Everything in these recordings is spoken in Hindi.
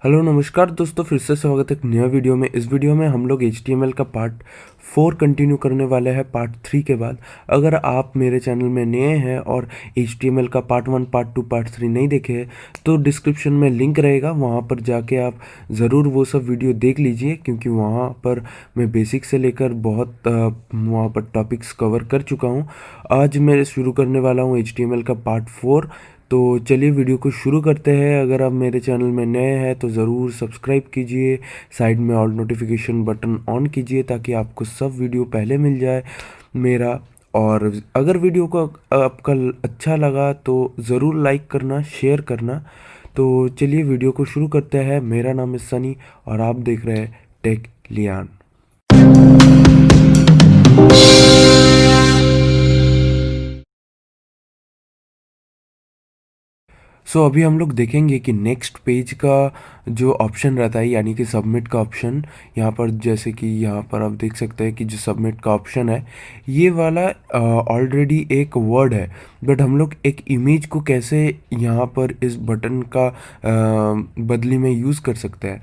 हेलो नमस्कार दोस्तों, फिर से स्वागत है एक नया वीडियो में। इस वीडियो में हम लोग HTML का पार्ट 4 कंटिन्यू करने वाले हैं पार्ट 3 के बाद। अगर आप मेरे चैनल में नए हैं और HTML का पार्ट 1, पार्ट 2, पार्ट 3 नहीं देखे हैं तो डिस्क्रिप्शन में लिंक रहेगा, वहाँ पर जाके आप ज़रूर वो सब वीडियो देख लीजिए, क्योंकि वहाँ पर मैं बेसिक से लेकर बहुत वहाँ पर टॉपिक्स कवर कर चुका हूँ। आज मैं शुरू करने वाला हूँ HTML का पार्ट 4। तो चलिए वीडियो को शुरू करते हैं। अगर आप मेरे चैनल में नए हैं तो ज़रूर सब्सक्राइब कीजिए, साइड में ऑल नोटिफिकेशन बटन ऑन कीजिए ताकि आपको सब वीडियो पहले मिल जाए मेरा। और अगर वीडियो को आपका अच्छा लगा तो ज़रूर लाइक करना, शेयर करना। तो चलिए वीडियो को शुरू करते हैं। मेरा नाम है सनी और आप देख रहे हैं टेक लियान। अभी हम लोग देखेंगे कि नेक्स्ट पेज का जो ऑप्शन रहता है, यानी कि सबमिट का ऑप्शन। यहाँ पर जैसे कि यहाँ पर आप देख सकते हैं कि जो सबमिट का ऑप्शन है ये वाला ऑलरेडी एक वर्ड है, बट हम लोग एक इमेज को कैसे यहाँ पर इस बटन का बदली में यूज़ कर सकते हैं।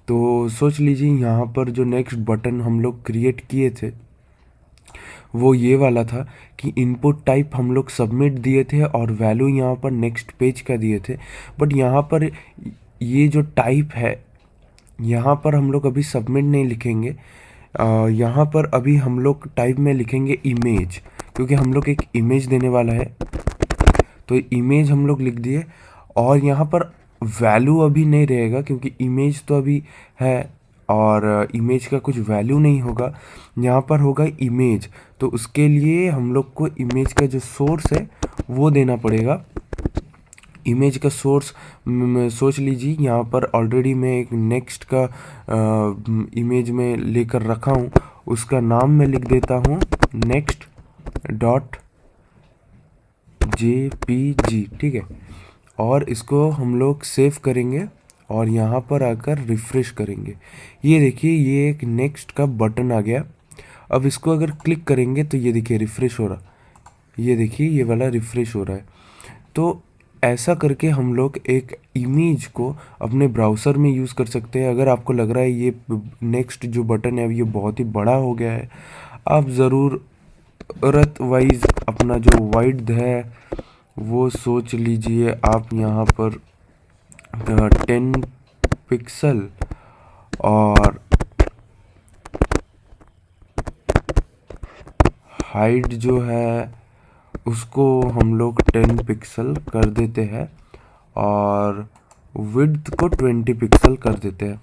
तो सोच लीजिए यहाँ पर जो नेक्स्ट बटन हम लोग क्रिएट किए थे वो ये वाला था कि इनपुट टाइप हम लोग सबमिट दिए थे और वैल्यू यहाँ पर नेक्स्ट पेज का दिए थे। बट यहाँ पर ये जो टाइप है, यहाँ पर हम लोग अभी सबमिट नहीं लिखेंगे। यहाँ पर अभी हम लोग टाइप में लिखेंगे इमेज, क्योंकि हम लोग एक इमेज देने वाला है। तो इमेज हम लोग लिख दिए और यहाँ पर वैल्यू अभी नहीं रहेगा, क्योंकि इमेज तो अभी है और इमेज का कुछ वैल्यू नहीं होगा। यहाँ पर होगा इमेज, तो उसके लिए हम लोग को इमेज का जो सोर्स है वो देना पड़ेगा। इमेज का सोर्स सोच लीजिए यहाँ पर ऑलरेडी मैं एक नेक्स्ट का इमेज में लेकर रखा हूँ। उसका नाम मैं लिख देता हूँ नेक्स्ट डॉट JPG, ठीक है। और इसको हम लोग सेव करेंगे और यहाँ पर आकर रिफ़्रेश करेंगे। ये देखिए ये एक नेक्स्ट का बटन आ गया। अब इसको अगर क्लिक करेंगे तो ये देखिए रिफ़्रेश हो रहा, ये देखिए ये वाला रिफ़्रेश हो रहा है। तो ऐसा करके हम लोग एक इमेज को अपने ब्राउज़र में यूज़ कर सकते हैं। अगर आपको लग रहा है ये नेक्स्ट जो बटन है ये बहुत ही बड़ा हो गया है, आप ज़रूरत वाइज अपना जो वाइड है वो सोच लीजिए। आप यहाँ पर 10 पिक्सल और हाइट जो है उसको हम लोग 10 पिक्सल कर देते हैं और विड्थ को 20 पिक्सल कर देते हैं।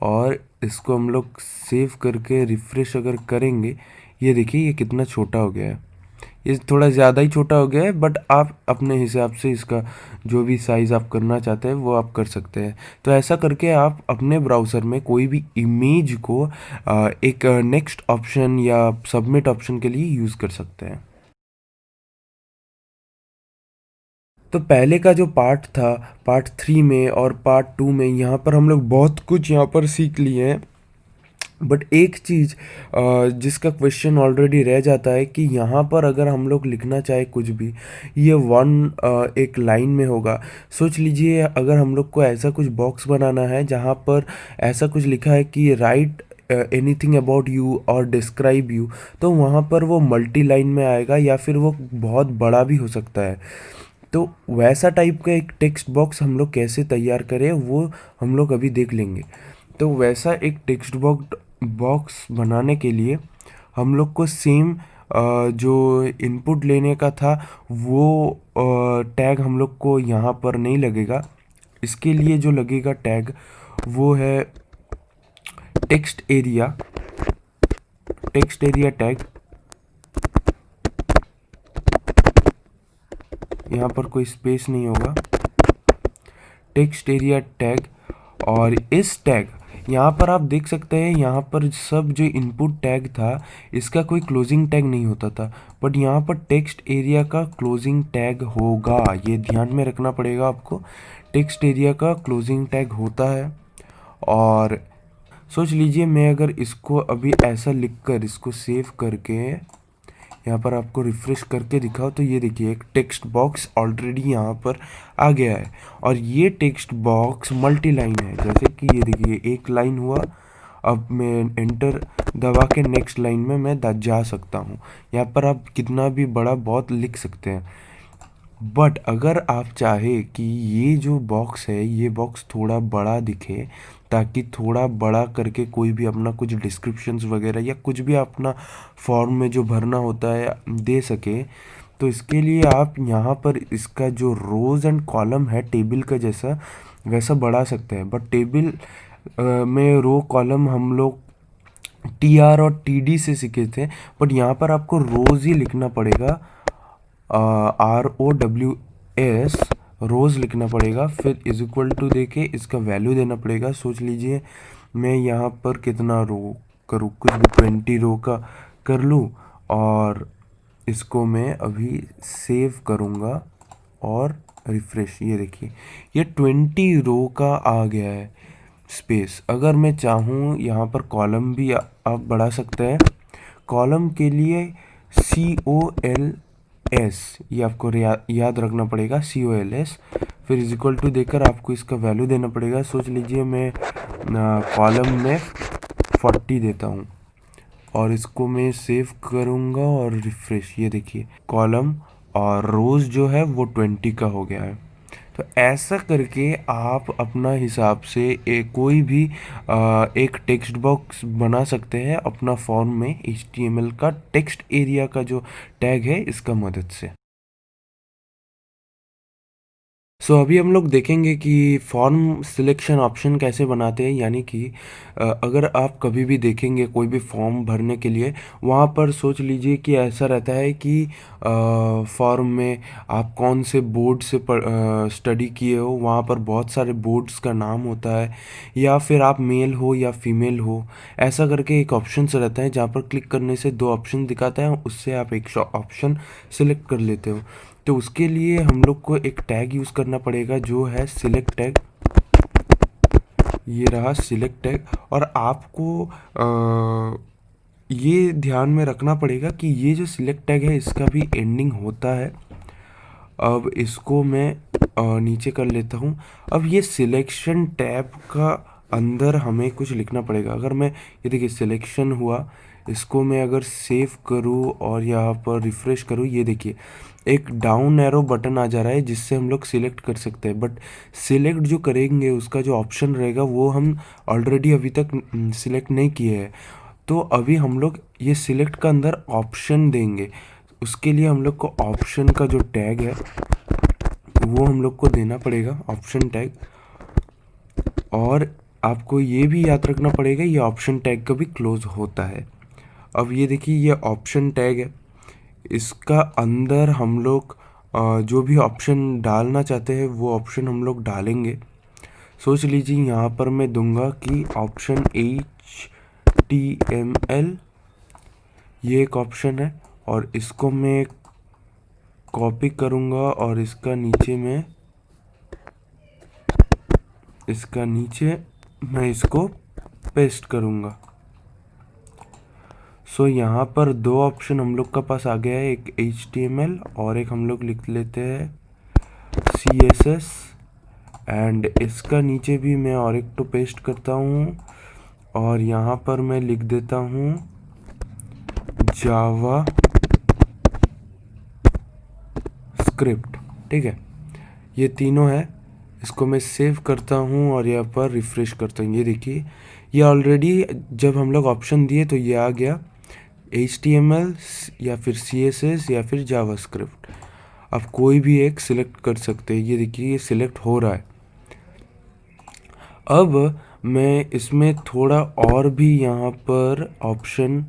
और इसको हम लोग सेव करके रिफ़्रेश अगर करेंगे, ये देखिए ये कितना छोटा हो गया है। ये थोड़ा ज़्यादा ही छोटा हो गया है, बट आप अपने हिसाब से इसका जो भी साइज़ आप करना चाहते हैं वो आप कर सकते हैं। तो ऐसा करके आप अपने ब्राउज़र में कोई भी इमेज को एक नेक्स्ट ऑप्शन या सबमिट ऑप्शन के लिए यूज़ कर सकते हैं। तो पहले का जो पार्ट था, पार्ट 3 में और पार्ट 2 में, यहाँ पर हम लोग बहुत कुछ यहाँ पर सीख लिए हैं। बट एक चीज़ जिसका क्वेश्चन ऑलरेडी रह जाता है कि यहाँ पर अगर हम लोग लिखना चाहे कुछ भी, ये एक लाइन में होगा। सोच लीजिए अगर हम लोग को ऐसा कुछ बॉक्स बनाना है जहाँ पर ऐसा कुछ लिखा है कि राइट एनीथिंग अबाउट यू और डिस्क्राइब यू, तो वहाँ पर वो मल्टी लाइन में आएगा या फिर वो बहुत बड़ा भी हो सकता है। तो वैसा टाइप का एक टेक्स्ट बॉक्स हम लोग कैसे तैयार करें वो हम लोग अभी देख लेंगे। तो वैसा एक टेक्स्ट बॉक्स बनाने के लिए हम लोग को सेम जो इनपुट लेने का था वो टैग हम लोग को यहाँ पर नहीं लगेगा। इसके लिए जो लगेगा टैग वो है टेक्स्ट एरिया टैग। यहाँ पर कोई स्पेस नहीं होगा, टेक्स्ट एरिया टैग। और इस टैग यहाँ पर आप देख सकते हैं, यहाँ पर सब जो इनपुट टैग था इसका कोई क्लोजिंग टैग नहीं होता था, बट यहाँ पर टेक्स्ट एरिया का क्लोजिंग टैग होगा। ये ध्यान में रखना पड़ेगा आपको, टेक्स्ट एरिया का क्लोजिंग टैग होता है। और सोच लीजिए मैं अगर इसको अभी ऐसा लिखकर इसको सेव करके यहाँ पर आपको रिफ्रेश करके दिखाओ तो ये देखिए एक टेक्स्ट बॉक्स ऑलरेडी यहाँ पर आ गया है। और ये टेक्स्ट बॉक्स मल्टी लाइन है, जैसे कि ये देखिए एक लाइन हुआ, अब मैं एंटर दबा के नेक्स्ट लाइन में मैं जा सकता हूँ। यहाँ पर आप कितना भी बड़ा बहुत लिख सकते हैं। बट अगर आप चाहे कि ये जो बॉक्स है ये बॉक्स थोड़ा बड़ा दिखे, ताकि थोड़ा बड़ा करके कोई भी अपना कुछ डिस्क्रिप्शंस वगैरह या कुछ भी अपना फॉर्म में जो भरना होता है दे सके, तो इसके लिए आप यहाँ पर इसका जो रोज़ एंड कॉलम है टेबल का जैसा वैसा बढ़ा सकते हैं। बट टेबल में रो कॉलम हम लोग TR और TD से सीखे थे, बट यहाँ पर आपको रोज़ ही लिखना पड़ेगा, ROWS रोज़ लिखना पड़ेगा। फिर इज इक्वल टू दे के इसका वैल्यू देना पड़ेगा। सोच लीजिए मैं यहाँ पर कितना रो करूँ, कुछ भी 20 रो का कर लूँ, और इसको मैं अभी सेव करूँगा और रिफ्रेश। ये देखिए ये 20 रो का आ गया है स्पेस। अगर मैं चाहूँ यहाँ पर कॉलम भी आप बढ़ा सकते हैं। कॉलम के लिए COLS, ये आपको याद रखना पड़ेगा, COLS। फिर इज इक्वल टू देकर आपको इसका वैल्यू देना पड़ेगा। सोच लीजिए मैं कॉलम में 40 देता हूँ और इसको मैं सेव करूँगा और रिफ्रेश। ये देखिए कॉलम और रोज़ जो है वो 20 का हो गया है। तो ऐसा करके आप अपना हिसाब से कोई भी एक टेक्स्ट बॉक्स बना सकते हैं अपना फॉर्म में HTML का टेक्स्ट एरिया का जो टैग है इसका मदद से। सो अभी हम लोग देखेंगे कि फॉर्म सिलेक्शन ऑप्शन कैसे बनाते हैं। यानी कि अगर आप कभी भी देखेंगे कोई भी फॉर्म भरने के लिए, वहाँ पर सोच लीजिए कि ऐसा रहता है कि फॉर्म में आप कौन से बोर्ड से स्टडी किए हो, वहाँ पर बहुत सारे बोर्ड्स का नाम होता है, या फिर आप मेल हो या फीमेल हो, ऐसा करके एक ऑप्शन से रहता है जहाँ पर क्लिक करने से दो ऑप्शन दिखाता है, उससे आप एक ऑप्शन सिलेक्ट कर लेते हो। तो उसके लिए हम लोग को एक टैग यूज़ करना पड़ेगा जो है सिलेक्ट टैग। ये रहा सिलेक्ट टैग। और आपको ये ध्यान में रखना पड़ेगा कि ये जो सिलेक्ट टैग है इसका भी एंडिंग होता है। अब इसको मैं नीचे कर लेता हूँ। अब ये सिलेक्शन टैब का अंदर हमें कुछ लिखना पड़ेगा। अगर मैं ये देखिए सिलेक्शन हुआ, इसको मैं अगर सेव करूँ और यहाँ पर रिफ्रेश करूँ, ये देखिए एक डाउन एरो बटन आ जा रहा है जिससे हम लोग सिलेक्ट कर सकते हैं। बट सिलेक्ट जो करेंगे उसका जो ऑप्शन रहेगा वो हम ऑलरेडी अभी तक सिलेक्ट नहीं किए हैं। तो अभी हम लोग ये सिलेक्ट का अंदर ऑप्शन देंगे। उसके लिए हम लोग को ऑप्शन का जो टैग है वो हम लोग को देना पड़ेगा, ऑप्शन टैग। और आपको ये भी याद रखना पड़ेगा ये ऑप्शन टैग कभी क्लोज होता है। अब ये देखिए ये ऑप्शन टैग है, इसका अंदर हम लोग जो भी ऑप्शन डालना चाहते हैं वो ऑप्शन हम लोग डालेंगे। सोच लीजिए यहाँ पर मैं दूंगा कि ऑप्शन HTML, ये एक ऑप्शन है, और इसको मैं कॉपी करूँगा और इसका नीचे मैं इसको पेस्ट करूँगा। सो यहाँ पर दो ऑप्शन हम लोग का पास आ गया है, एक HTML और एक हम लोग लिख लेते हैं CSS। एंड इसका नीचे भी मैं और एक तो पेस्ट करता हूँ और यहाँ पर मैं लिख देता हूँ जावा स्क्रिप्ट। ठीक है, ये तीनों है। इसको मैं सेव करता हूँ और यहाँ पर रिफ्रेश करता हूँ। ये देखिए ये ऑलरेडी जब हम लोग ऑप्शन दिए तो ये आ गया HTML या फिर CSS या फिर जावास्क्रिप्ट। आप कोई भी एक सिलेक्ट कर सकते हैं। ये देखिए ये सिलेक्ट हो रहा है। अब मैं इसमें थोड़ा और भी यहाँ पर ऑप्शन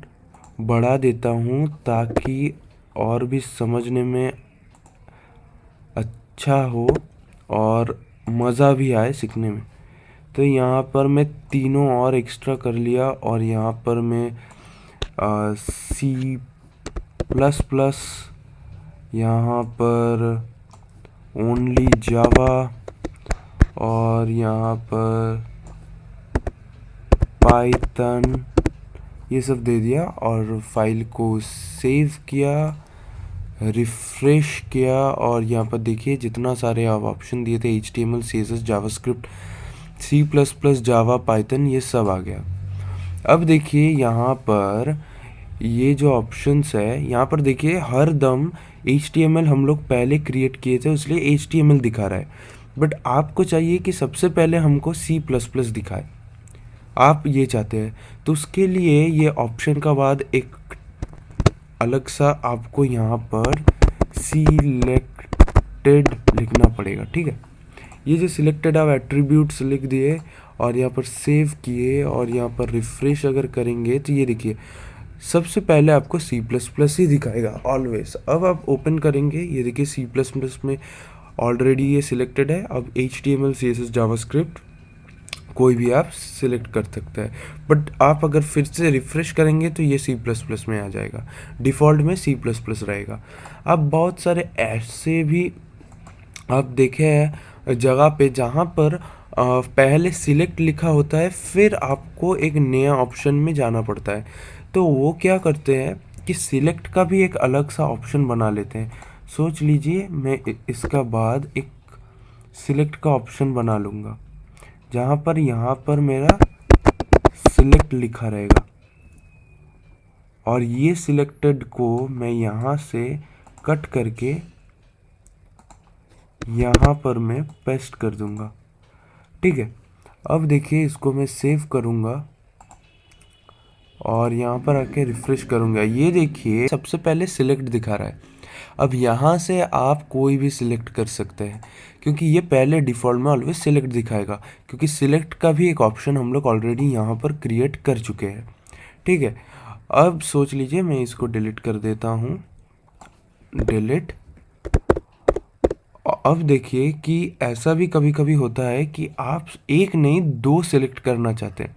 बढ़ा देता हूँ ताकि और भी समझने में अच्छा हो और मज़ा भी आए सीखने में। तो यहाँ पर मैं तीनों और एक्स्ट्रा कर लिया और यहाँ पर मैं C++, यहाँ पर ओनली जावा, और यहाँ पर पाइथन ये सब दे दिया और फाइल को सेव किया, रिफ्रेश किया और यहाँ पर देखिए जितना सारे आप ऑप्शन दिए थे HTML, CSS, जावास्क्रिप्ट, C++, जावा, पाइथन, ये सब आ गया। अब देखिए यहाँ पर ये जो ऑप्शंस है, यहाँ पर देखिए हर दम HTML हम लोग पहले क्रिएट किए थे इसलिए HTML दिखा रहा है, बट आपको चाहिए कि सबसे पहले हमको C++ दिखाए, आप ये चाहते हैं। तो उसके लिए ये ऑप्शन का बाद एक अलग सा आपको यहाँ पर सिलेक्टेड लिखना पड़ेगा, ठीक है। ये जो सिलेक्टेड आप एट्रीब्यूट्स लिख दिए और यहाँ पर सेव किए और यहाँ पर रिफ्रेश अगर करेंगे तो ये देखिए सबसे पहले आपको C++ ही दिखाएगा ऑलवेज। अब आप ओपन करेंगे, ये देखिए C++ में ऑलरेडी ये सिलेक्टेड है। अब HTML, CSS, जावास्क्रिप्ट कोई भी आप सिलेक्ट कर सकते हैं, बट आप अगर फिर से रिफ़्रेश करेंगे तो ये C++ में आ जाएगा, डिफ़ॉल्ट में C++ रहेगा। अब बहुत सारे ऐसे भी आप देखे हैं जगह पे जहाँ पर पहले सिलेक्ट लिखा होता है फिर आपको एक नया ऑप्शन में जाना पड़ता है। तो वो क्या करते हैं कि सिलेक्ट का भी एक अलग सा ऑप्शन बना लेते हैं। सोच लीजिए मैं इसका बाद एक सिलेक्ट का ऑप्शन बना लूँगा जहाँ पर यहाँ पर मेरा सिलेक्ट लिखा रहेगा और ये सिलेक्टेड को मैं यहाँ से कट करके यहाँ पर मैं पेस्ट कर दूंगा, ठीक है। अब देखिए इसको मैं सेव करूँगा और यहाँ पर आके रिफ्रेश करूँगा, ये देखिए सबसे पहले सिलेक्ट दिखा रहा है। अब यहाँ से आप कोई भी सिलेक्ट कर सकते हैं क्योंकि ये पहले डिफ़ॉल्ट में ऑलवेज सिलेक्ट दिखाएगा, क्योंकि सिलेक्ट का भी एक ऑप्शन हम लोग ऑलरेडी यहाँ पर क्रिएट कर चुके हैं, ठीक है। अब सोच लीजिए मैं इसको डिलीट कर देता हूँ, डिलीट। अब देखिए कि ऐसा भी कभी कभी होता है कि आप एक नहीं दो सिलेक्ट करना चाहते हैं,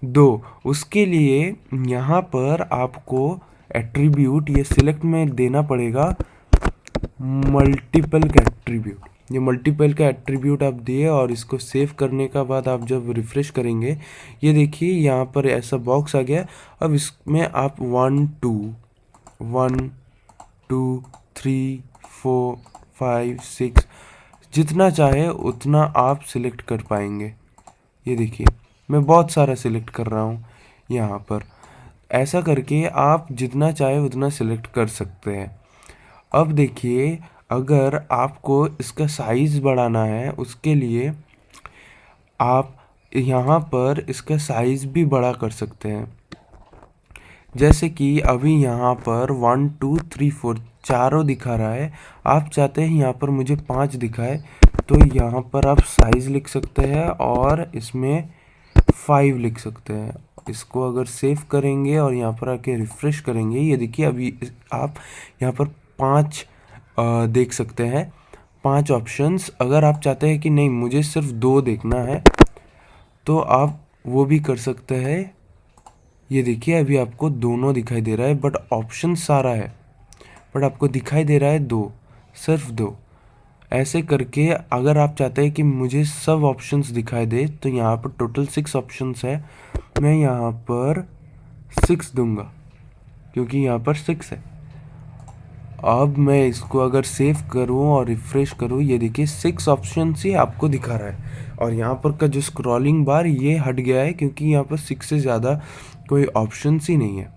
दो। उसके लिए यहाँ पर आपको एट्रीब्यूट ये सिलेक्ट में देना पड़ेगा मल्टीपल का एट्रीब्यूट। ये मल्टीपल का एट्रीब्यूट आप दिए और इसको सेव करने का बाद आप जब रिफ़्रेश करेंगे ये देखिए यहाँ पर ऐसा बॉक्स आ गया। अब इसमें आप 1 2 3 4 5 6 जितना चाहे उतना आप सिलेक्ट कर पाएंगे। ये देखिए मैं बहुत सारा सिलेक्ट कर रहा हूँ यहाँ पर। ऐसा करके आप जितना चाहे उतना सिलेक्ट कर सकते हैं। अब देखिए अगर आपको इसका साइज़ बढ़ाना है उसके लिए आप यहाँ पर इसका साइज़ भी बड़ा कर सकते हैं। जैसे कि अभी यहाँ पर 1 2 3 4 चारों दिखा रहा है, आप चाहते हैं यहाँ पर मुझे 5 दिखाए तो यहाँ पर आप साइज़ लिख सकते हैं और इसमें 5 लिख सकते हैं। इसको अगर सेव करेंगे और यहाँ पर आके रिफ़्रेश करेंगे ये देखिए अभी आप यहाँ पर 5 देख सकते हैं, 5 ऑप्शंस। अगर आप चाहते हैं कि नहीं मुझे सिर्फ 2 देखना है तो आप वो भी कर सकते हैं। ये देखिए अभी आपको दोनों दिखाई दे रहा है बट ऑप्शन सारा है, बट आपको दिखाई दे रहा है 2, सिर्फ 2। ऐसे करके अगर आप चाहते हैं कि मुझे सब ऑप्शंस दिखाई दे तो यहाँ पर टोटल 6 ऑप्शंस है, मैं यहाँ पर 6 दूंगा क्योंकि यहाँ पर 6 है। अब मैं इसको अगर सेव करूँ और रिफ़्रेश करूँ ये देखिए 6 ऑप्शंस ही आपको दिखा रहा है और यहाँ पर का जो स्क्रॉलिंग बार ये हट गया है क्योंकि यहाँ पर 6 से ज़्यादा कोई ऑप्शंस ही नहीं है।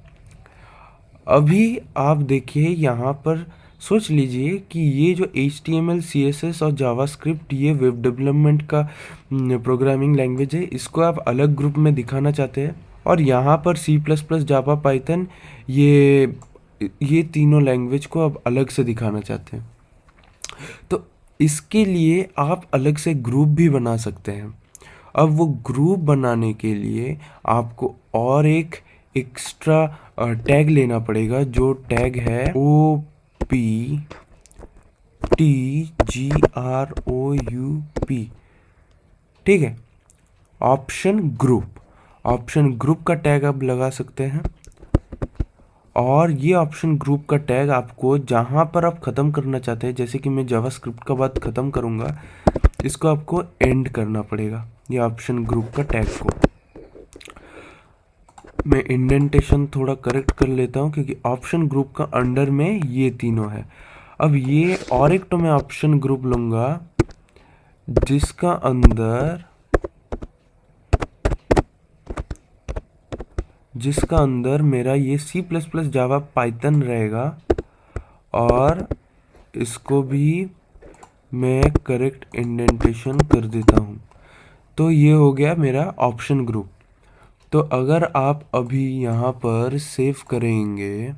अभी आप देखिए यहाँ पर सोच लीजिए कि ये जो HTML, CSS और जावास्क्रिप्ट ये वेब डेवलपमेंट का प्रोग्रामिंग लैंग्वेज है, इसको आप अलग ग्रुप में दिखाना चाहते हैं और यहाँ पर C++, जावा, पाइथन ये तीनों लैंग्वेज को आप अलग से दिखाना चाहते हैं। तो इसके लिए आप अलग से ग्रुप भी बना सकते हैं। अब वो ग्रुप बनाने के लिए आपको और एक एक्स्ट्रा टैग लेना पड़ेगा जो टैग है OPTGROUP, ठीक है। ऑप्शन ग्रुप का टैग आप लगा सकते हैं और ये ऑप्शन ग्रुप का टैग आपको जहाँ पर आप ख़त्म करना चाहते हैं, जैसे कि मैं जावास्क्रिप्ट का बाद ख़त्म करूँगा, इसको आपको एंड करना पड़ेगा ये ऑप्शन ग्रुप का टैग को। मैं इंडेंटेशन थोड़ा करेक्ट कर लेता हूँ क्योंकि ऑप्शन ग्रुप का अंडर में ये तीनों है। अब ये और एक तो मैं ऑप्शन ग्रुप लूँगा जिसका अंदर मेरा ये C++ जावा पाइथन रहेगा, और इसको भी मैं करेक्ट इंडेंटेशन कर देता हूँ। तो ये हो गया मेरा ऑप्शन ग्रुप। तो अगर आप अभी यहाँ पर सेव करेंगे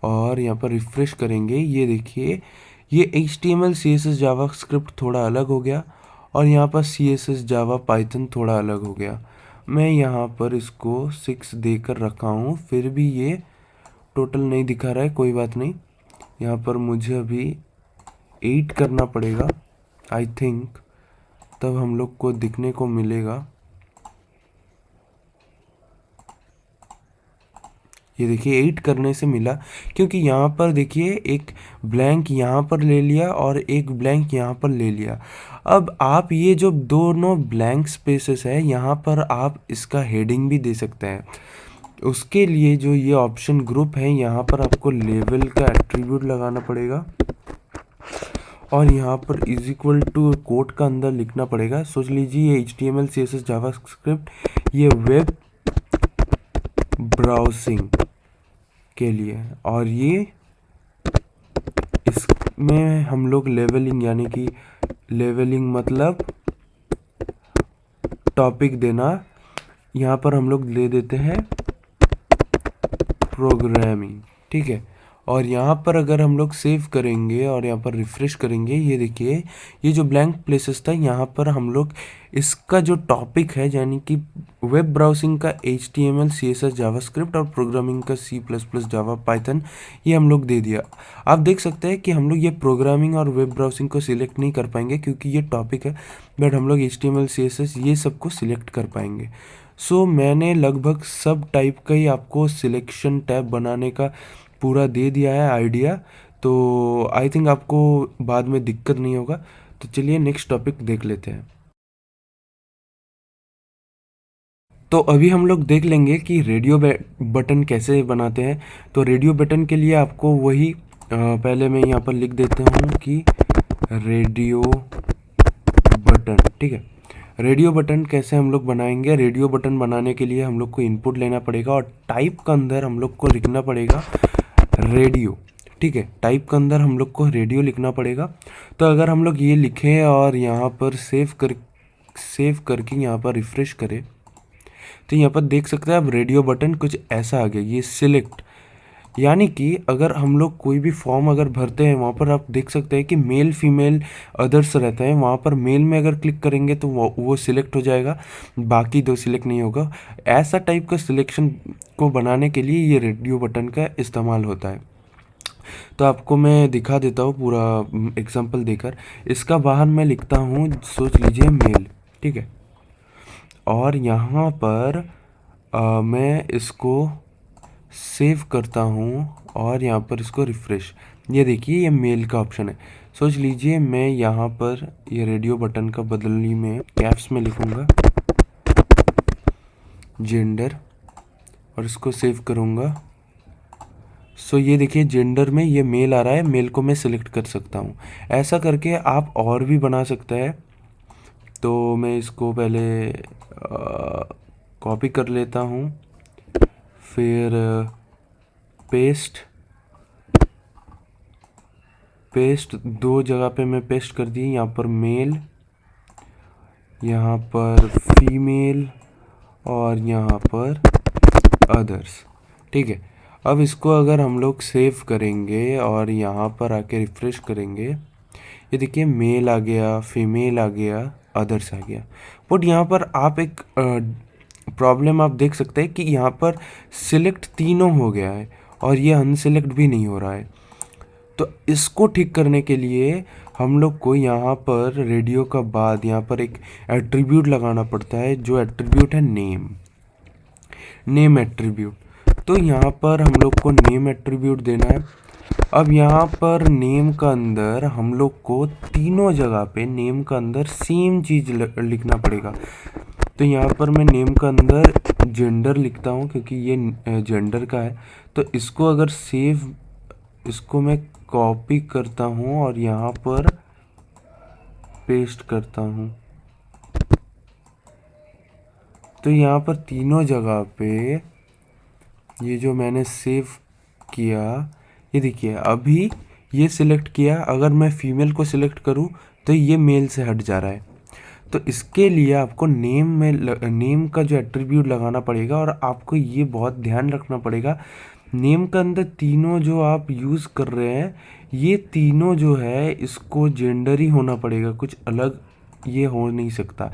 और यहाँ पर रिफ्रेश करेंगे, ये देखिए ये HTML CSS जावास्क्रिप्ट थोड़ा अलग हो गया और यहाँ पर CSS जावा पाइथन थोड़ा अलग हो गया। मैं यहाँ पर इसको 6 देकर रखा हूँ, फिर भी ये टोटल नहीं दिखा रहा है। कोई बात नहीं, यहाँ पर मुझे अभी 8 करना पड़ेगा आई थिंक, तब हम लोग को दिखने को मिलेगा। ये देखिए 8 करने से मिला, क्योंकि यहाँ पर देखिए एक ब्लैंक यहाँ पर ले लिया और एक ब्लैंक यहाँ पर ले लिया। अब आप ये जो दोनों ब्लैंक स्पेसेस है यहाँ पर आप इसका हेडिंग भी दे सकते हैं। उसके लिए जो ये ऑप्शन ग्रुप है यहाँ पर आपको लेवल का एट्रीब्यूट लगाना पड़ेगा और यहाँ पर इज इक्वल टू कोट का अंदर लिखना पड़ेगा। सोच लीजिए ये HTML CSS जावास्क्रिप्ट ये वेब ब्राउजिंग के लिए, और ये इसमें हम लोग लेवलिंग यानी कि लेवलिंग मतलब टॉपिक देना, यहाँ पर हम लोग ले देते हैं प्रोग्रामिंग, ठीक है। और यहाँ पर अगर हम लोग सेव करेंगे और यहाँ पर रिफ्रेश करेंगे, ये देखिए ये जो ब्लैंक प्लेसेस था यहाँ पर हम लोग इसका जो टॉपिक है यानी कि वेब ब्राउजिंग का HTML CSS जावास्क्रिप्ट और प्रोग्रामिंग का C++ जावा पाइथन, ये हम लोग दे दिया। आप देख सकते हैं कि हम लोग ये प्रोग्रामिंग और वेब ब्राउजिंग को सिलेक्ट नहीं कर पाएंगे क्योंकि ये टॉपिक है, बट हम लोग HTML CSS ये सब को सिलेक्ट कर पाएंगे। सो मैंने लगभग सब टाइप का ही आपको सिलेक्शन टैब बनाने का पूरा दे दिया है आइडिया, तो आई थिंक आपको बाद में दिक्कत नहीं होगा। तो चलिए नेक्स्ट टॉपिक देख लेते हैं। तो अभी हम लोग देख लेंगे कि रेडियो बटन कैसे बनाते हैं। तो रेडियो बटन के लिए आपको वही पहले मैं यहाँ पर लिख देता हूँ कि रेडियो बटन, ठीक है। रेडियो बटन कैसे हम लोग बनाएंगे? रेडियो बटन बनाने के लिए हम लोग को इनपुट लेना पड़ेगा और टाइप का अंदर हम लोग को लिखना पड़ेगा रेडियो, ठीक है। टाइप के अंदर हम लोग को रेडियो लिखना पड़ेगा। तो अगर हम लोग ये लिखें और यहाँ पर सेव करके यहाँ पर रिफ्रेश करें, तो यहाँ पर देख सकते हैं आप रेडियो बटन कुछ ऐसा आ गया, ये सिलेक्ट। यानी कि अगर हम लोग कोई भी फॉर्म अगर भरते हैं, वहाँ पर आप देख सकते हैं कि मेल फीमेल अदर्स रहता है। वहाँ पर मेल में अगर क्लिक करेंगे तो वो सिलेक्ट हो जाएगा, बाकी दो सिलेक्ट नहीं होगा। ऐसा टाइप का सिलेक्शन को बनाने के लिए ये रेडियो बटन का इस्तेमाल होता है। तो आपको मैं दिखा देता हूँ पूरा एग्जांपल देकर। इसका बाहर मैं लिखता हूँ, सोच लीजिए मेल, ठीक है। और यहाँ पर मैं इसको सेव करता हूँ और यहाँ पर इसको रिफ्रेश। ये देखिए ये मेल का ऑप्शन है। सोच लीजिए मैं यहाँ पर ये रेडियो बटन का बदलनी में कैप्स में लिखूँगा जेंडर और इसको सेव करूँगा। सो ये देखिए जेंडर में ये मेल आ रहा है, मेल को मैं सिलेक्ट कर सकता हूँ। ऐसा करके आप और भी बना सकते हैं। तो मैं इसको पहले कॉपी कर लेता हूँ, फिर पेस्ट दो जगह पे मैं पेस्ट कर दी। यहाँ पर मेल, यहाँ पर फीमेल और यहाँ पर अदर्स, ठीक है। अब इसको अगर हम लोग सेव करेंगे और यहाँ पर आके रिफ्रेश करेंगे, ये देखिए मेल आ गया, फीमेल आ गया, अदर्स आ गया। बट यहाँ पर आप एक प्रॉब्लम आप देख सकते हैं कि यहाँ पर सिलेक्ट तीनों हो गया है और ये अनसिलेक्ट भी नहीं हो रहा है। तो इसको ठीक करने के लिए हम लोग को यहाँ पर रेडियो का बाद यहाँ पर एक एट्रीब्यूट लगाना पड़ता है, जो एट्रीब्यूट है नेम एट्रीब्यूट। तो यहाँ पर हम लोग को नेम एट्रीब्यूट देना है। अब यहाँ पर नेम का अंदर हम लोग को तीनों जगह पे नेम का अंदर सेम चीज़ लिखना पड़ेगा। तो यहाँ पर मैं नेम का अंदर जेंडर लिखता हूँ क्योंकि ये जेंडर का है। तो इसको अगर सेव, इसको मैं कॉपी करता हूँ और यहाँ पर पेस्ट करता हूँ, तो यहाँ पर तीनों जगह पे ये जो मैंने सेव किया, ये देखिए अभी ये सिलेक्ट किया, अगर मैं फीमेल को सिलेक्ट करूँ तो ये मेल से हट जा रहा है। तो इसके लिए आपको नेम में नेम का जो एट्रीब्यूट लगाना पड़ेगा, और आपको ये बहुत ध्यान रखना पड़ेगा, नेम के अंदर तीनों जो आप यूज़ कर रहे हैं ये तीनों जो है इसको जेंडर ही होना पड़ेगा, कुछ अलग ये हो नहीं सकता।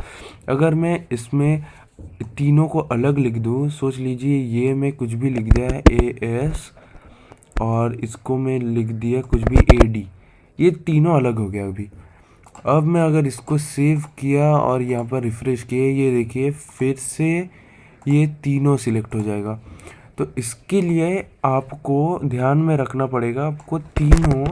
अगर मैं इसमें तीनों को अलग लिख दूँ, सोच लीजिए ये मैं कुछ भी लिख दिया है AS और इसको मैं लिख दिया कुछ भी AD, ये तीनों अलग हो गया अभी। अब मैं अगर इसको सेव किया और यहाँ पर रिफ़्रेश किया, ये देखिए फिर से ये तीनों सिलेक्ट हो जाएगा। तो इसके लिए आपको ध्यान में रखना पड़ेगा, आपको तीनों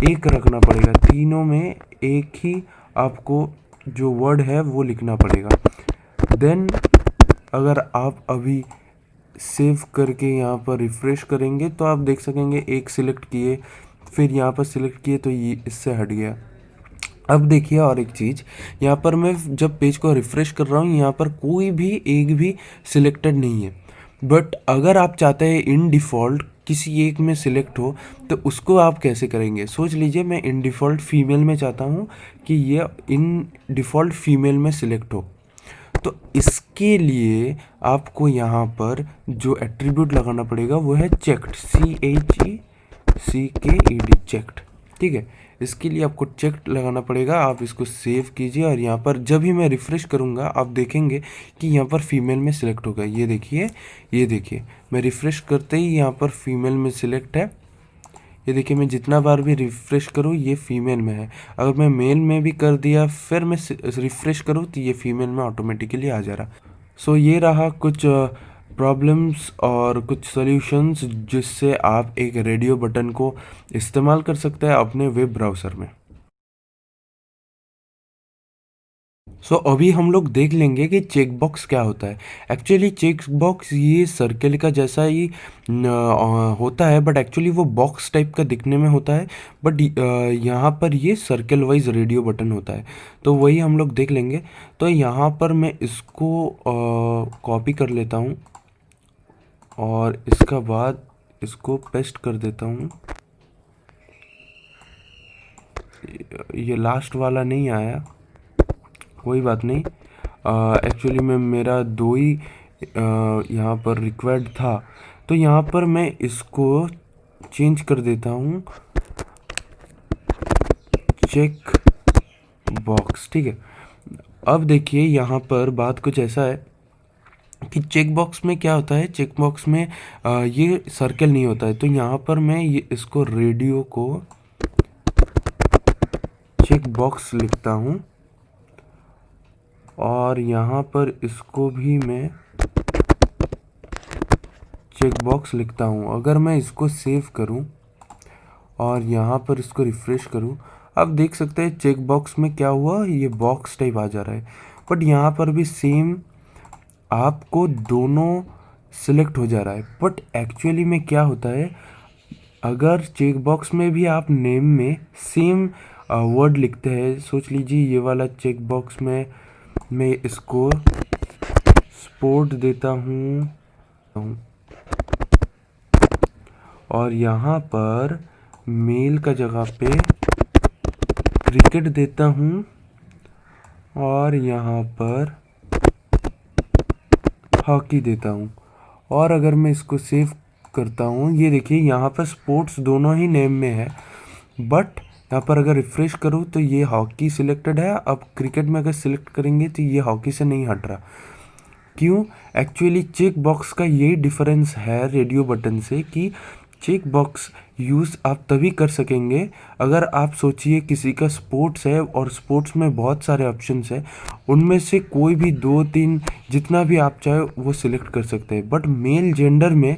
एक रखना पड़ेगा, तीनों में एक ही आपको जो वर्ड है वो लिखना पड़ेगा। देन अगर आप अभी सेव करके यहाँ पर रिफ़्रेश करेंगे तो आप देख सकेंगे एक सिलेक्ट किए, फिर यहाँ पर सिलेक्ट किए तो ये इससे हट गया। अब देखिए और एक चीज़, यहाँ पर मैं जब पेज को रिफ़्रेश कर रहा हूँ यहाँ पर कोई भी एक भी सिलेक्टेड नहीं है। बट अगर आप चाहते हैं इन डिफ़ॉल्ट किसी एक में सिलेक्ट हो तो उसको आप कैसे करेंगे? सोच लीजिए मैं इन डिफ़ॉल्ट फीमेल में चाहता हूँ कि ये इन डिफ़ॉल्ट फीमेल में सिलेक्ट हो। तो इसके लिए आपको यहाँ पर जो एट्रीब्यूट लगाना पड़ेगा वो है चेक्ड, CHECKED, चेक्ड। ठीक है, इसके लिए आपको चेक्ड लगाना पड़ेगा। आप इसको सेव कीजिए और यहाँ पर जब ही मैं रिफ़्रेश करूँगा आप देखेंगे कि यहाँ पर फीमेल में सिलेक्ट होगा। ये देखिए, ये देखिए मैं रिफ़्रेश करते ही यहाँ पर फीमेल में सिलेक्ट है। ये देखिए मैं जितना बार भी रिफ़्रेश करूँ ये फीमेल में है। अगर मैं मेल में भी कर दिया फिर मैं रिफ़्रेश करूँ तो ये फीमेल में ऑटोमेटिकली आ जा रहा। सो ये रहा कुछ प्रॉब्लम्स और कुछ सॉल्यूशंस जिससे आप एक रेडियो बटन को इस्तेमाल कर सकते हैं अपने वेब ब्राउज़र में। सो अभी हम लोग देख लेंगे कि चेक बॉक्स क्या होता है। एक्चुअली चेक बॉक्स ये सर्कल का जैसा ही होता है, बट एक्चुअली वो बॉक्स टाइप का दिखने में होता है, बट यहाँ पर ये सर्कल वाइज रेडियो बटन होता है। तो वही हम लोग देख लेंगे। तो यहाँ पर मैं इसको कॉपी कर लेता हूँ और इसका बाद इसको पेस्ट कर देता हूँ। ये लास्ट वाला नहीं आया, कोई बात नहीं। एक्चुअली में मेरा दो ही यहाँ पर रिक्वायर्ड था, तो यहाँ पर मैं इसको चेंज कर देता हूँ चेक बॉक्स। ठीक है, अब देखिए यहाँ पर बात कुछ ऐसा है कि चेक बॉक्स में क्या होता है, चेक बॉक्स में ये सर्कल नहीं होता है। तो यहाँ पर मैं ये इसको रेडियो को चेक बॉक्स लिखता हूँ और यहाँ पर इसको भी मैं चेक बॉक्स लिखता हूँ। अगर मैं इसको सेव करूँ और यहाँ पर इसको रिफ़्रेश करूँ, अब देख सकते हैं चेक बॉक्स में क्या हुआ, ये बॉक्स टाइप आ जा रहा है। बट यहाँ पर भी सेम आपको दोनों सिलेक्ट हो जा रहा है। बट एक्चुअली में क्या होता है, अगर चेक बॉक्स में भी आप नेम में सेम वर्ड लिखते हैं, सोच लीजिए ये वाला चेक बॉक्स में मैं इसको स्पोर्ट देता हूँ और यहाँ पर मेल का जगह पे क्रिकेट देता हूँ और यहाँ पर हॉकी देता हूँ। और अगर मैं इसको सेव करता हूँ, ये देखिए यहाँ पर स्पोर्ट्स दोनों ही नेम में है, बट यहाँ पर अगर रिफ़्रेश करूँ तो ये हॉकी सिलेक्टेड है। अब क्रिकेट में अगर सिलेक्ट करेंगे तो ये हॉकी से नहीं हट रहा। क्यों? एक्चुअली चेक बॉक्स का यही डिफरेंस है रेडियो बटन से कि चेक बॉक्स यूज़ आप तभी कर सकेंगे अगर आप सोचिए किसी का स्पोर्ट्स है और स्पोर्ट्स में बहुत सारे ऑप्शंस हैं, उनमें से कोई भी 2-3 जितना भी आप चाहे वो सिलेक्ट कर सकते हैं। बट मेल जेंडर में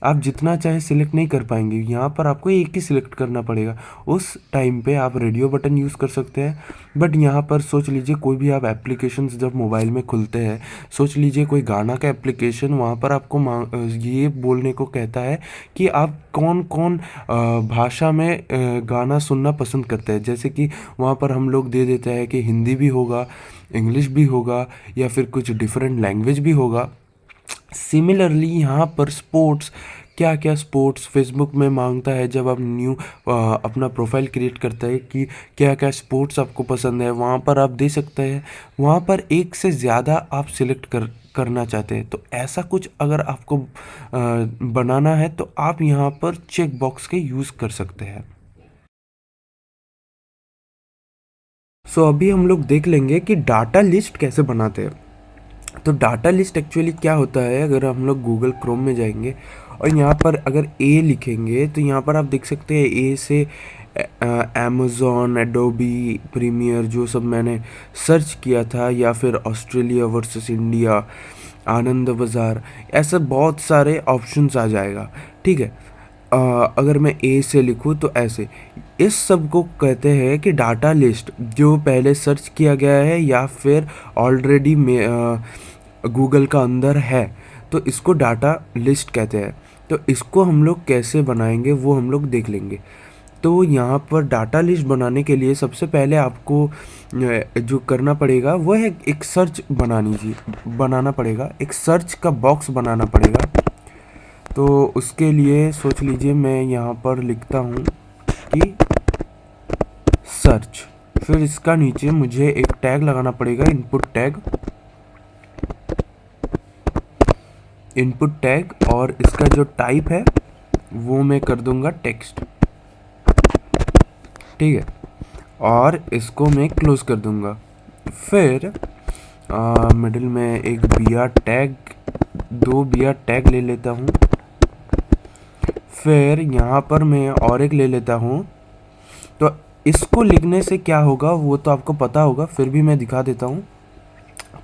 आप जितना चाहे सिलेक्ट नहीं कर पाएंगे, यहाँ पर आपको एक ही सिलेक्ट करना पड़ेगा। उस टाइम पे आप रेडियो बटन यूज़ कर सकते हैं। बट यहाँ पर सोच लीजिए कोई भी आप एप्लीकेशंस जब मोबाइल में खुलते हैं, सोच लीजिए कोई गाना का एप्लीकेशन, वहाँ पर आपको ये बोलने को कहता है कि आप कौन कौन भाषा में गाना सुनना पसंद करते हैं। जैसे कि वहाँ पर हम लोग दे देते हैं कि हिंदी भी होगा, इंग्लिश भी होगा, या फिर कुछ डिफरेंट लैंग्वेज भी होगा। सिमिलरली यहाँ पर स्पोर्ट्स, क्या क्या स्पोर्ट्स फेसबुक में मांगता है जब आप न्यू अपना प्रोफाइल क्रिएट करता है कि क्या क्या स्पोर्ट्स आपको पसंद है, वहाँ पर आप दे सकते हैं। वहाँ पर एक से ज़्यादा आप सिलेक्ट करना चाहते हैं, तो ऐसा कुछ अगर आपको बनाना है तो आप यहाँ पर चेक बॉक्स के यूज़ कर सकते हैं। सो अभी हम लोग देख लेंगे कि डाटा लिस्ट कैसे बनाते हैं। तो डाटा लिस्ट एक्चुअली क्या होता है, अगर हम लोग गूगल क्रोम में जाएंगे और यहाँ पर अगर ए लिखेंगे तो यहाँ पर आप देख सकते हैं ए से अमेज़ॉन, एडोबी प्रीमियर, जो सब मैंने सर्च किया था, या फिर ऑस्ट्रेलिया वर्सेस इंडिया, आनंद बाज़ार, ऐसे बहुत सारे ऑप्शंस आ जाएगा। ठीक है। अगर मैं ए से लिखूँ तो ऐसे, इस सब को कहते हैं कि डाटा लिस्ट, जो पहले सर्च किया गया है या फिर ऑलरेडी में गूगल का अंदर है, तो इसको डाटा लिस्ट कहते हैं। तो इसको हम लोग कैसे बनाएंगे वो हम लोग देख लेंगे। तो यहाँ पर डाटा लिस्ट बनाने के लिए सबसे पहले आपको जो करना पड़ेगा वो है एक सर्च बनाना पड़ेगा, एक सर्च का बॉक्स बनाना पड़ेगा। तो उसके लिए सोच लीजिए मैं यहाँ पर लिखता हूँ कि सर्च, फिर इसका नीचे मुझे एक टैग लगाना पड़ेगा, इनपुट टैग, और इसका जो टाइप है वो मैं कर दूंगा टेक्स्ट। ठीक है, और इसको मैं क्लोज कर दूंगा। फिर मिडिल में एक बिया टैग, दो बिया टैग ले लेता हूँ। फिर यहाँ पर मैं और एक ले लेता हूँ। तो इसको लिखने से क्या होगा वो तो आपको पता होगा, फिर भी मैं दिखा देता हूँ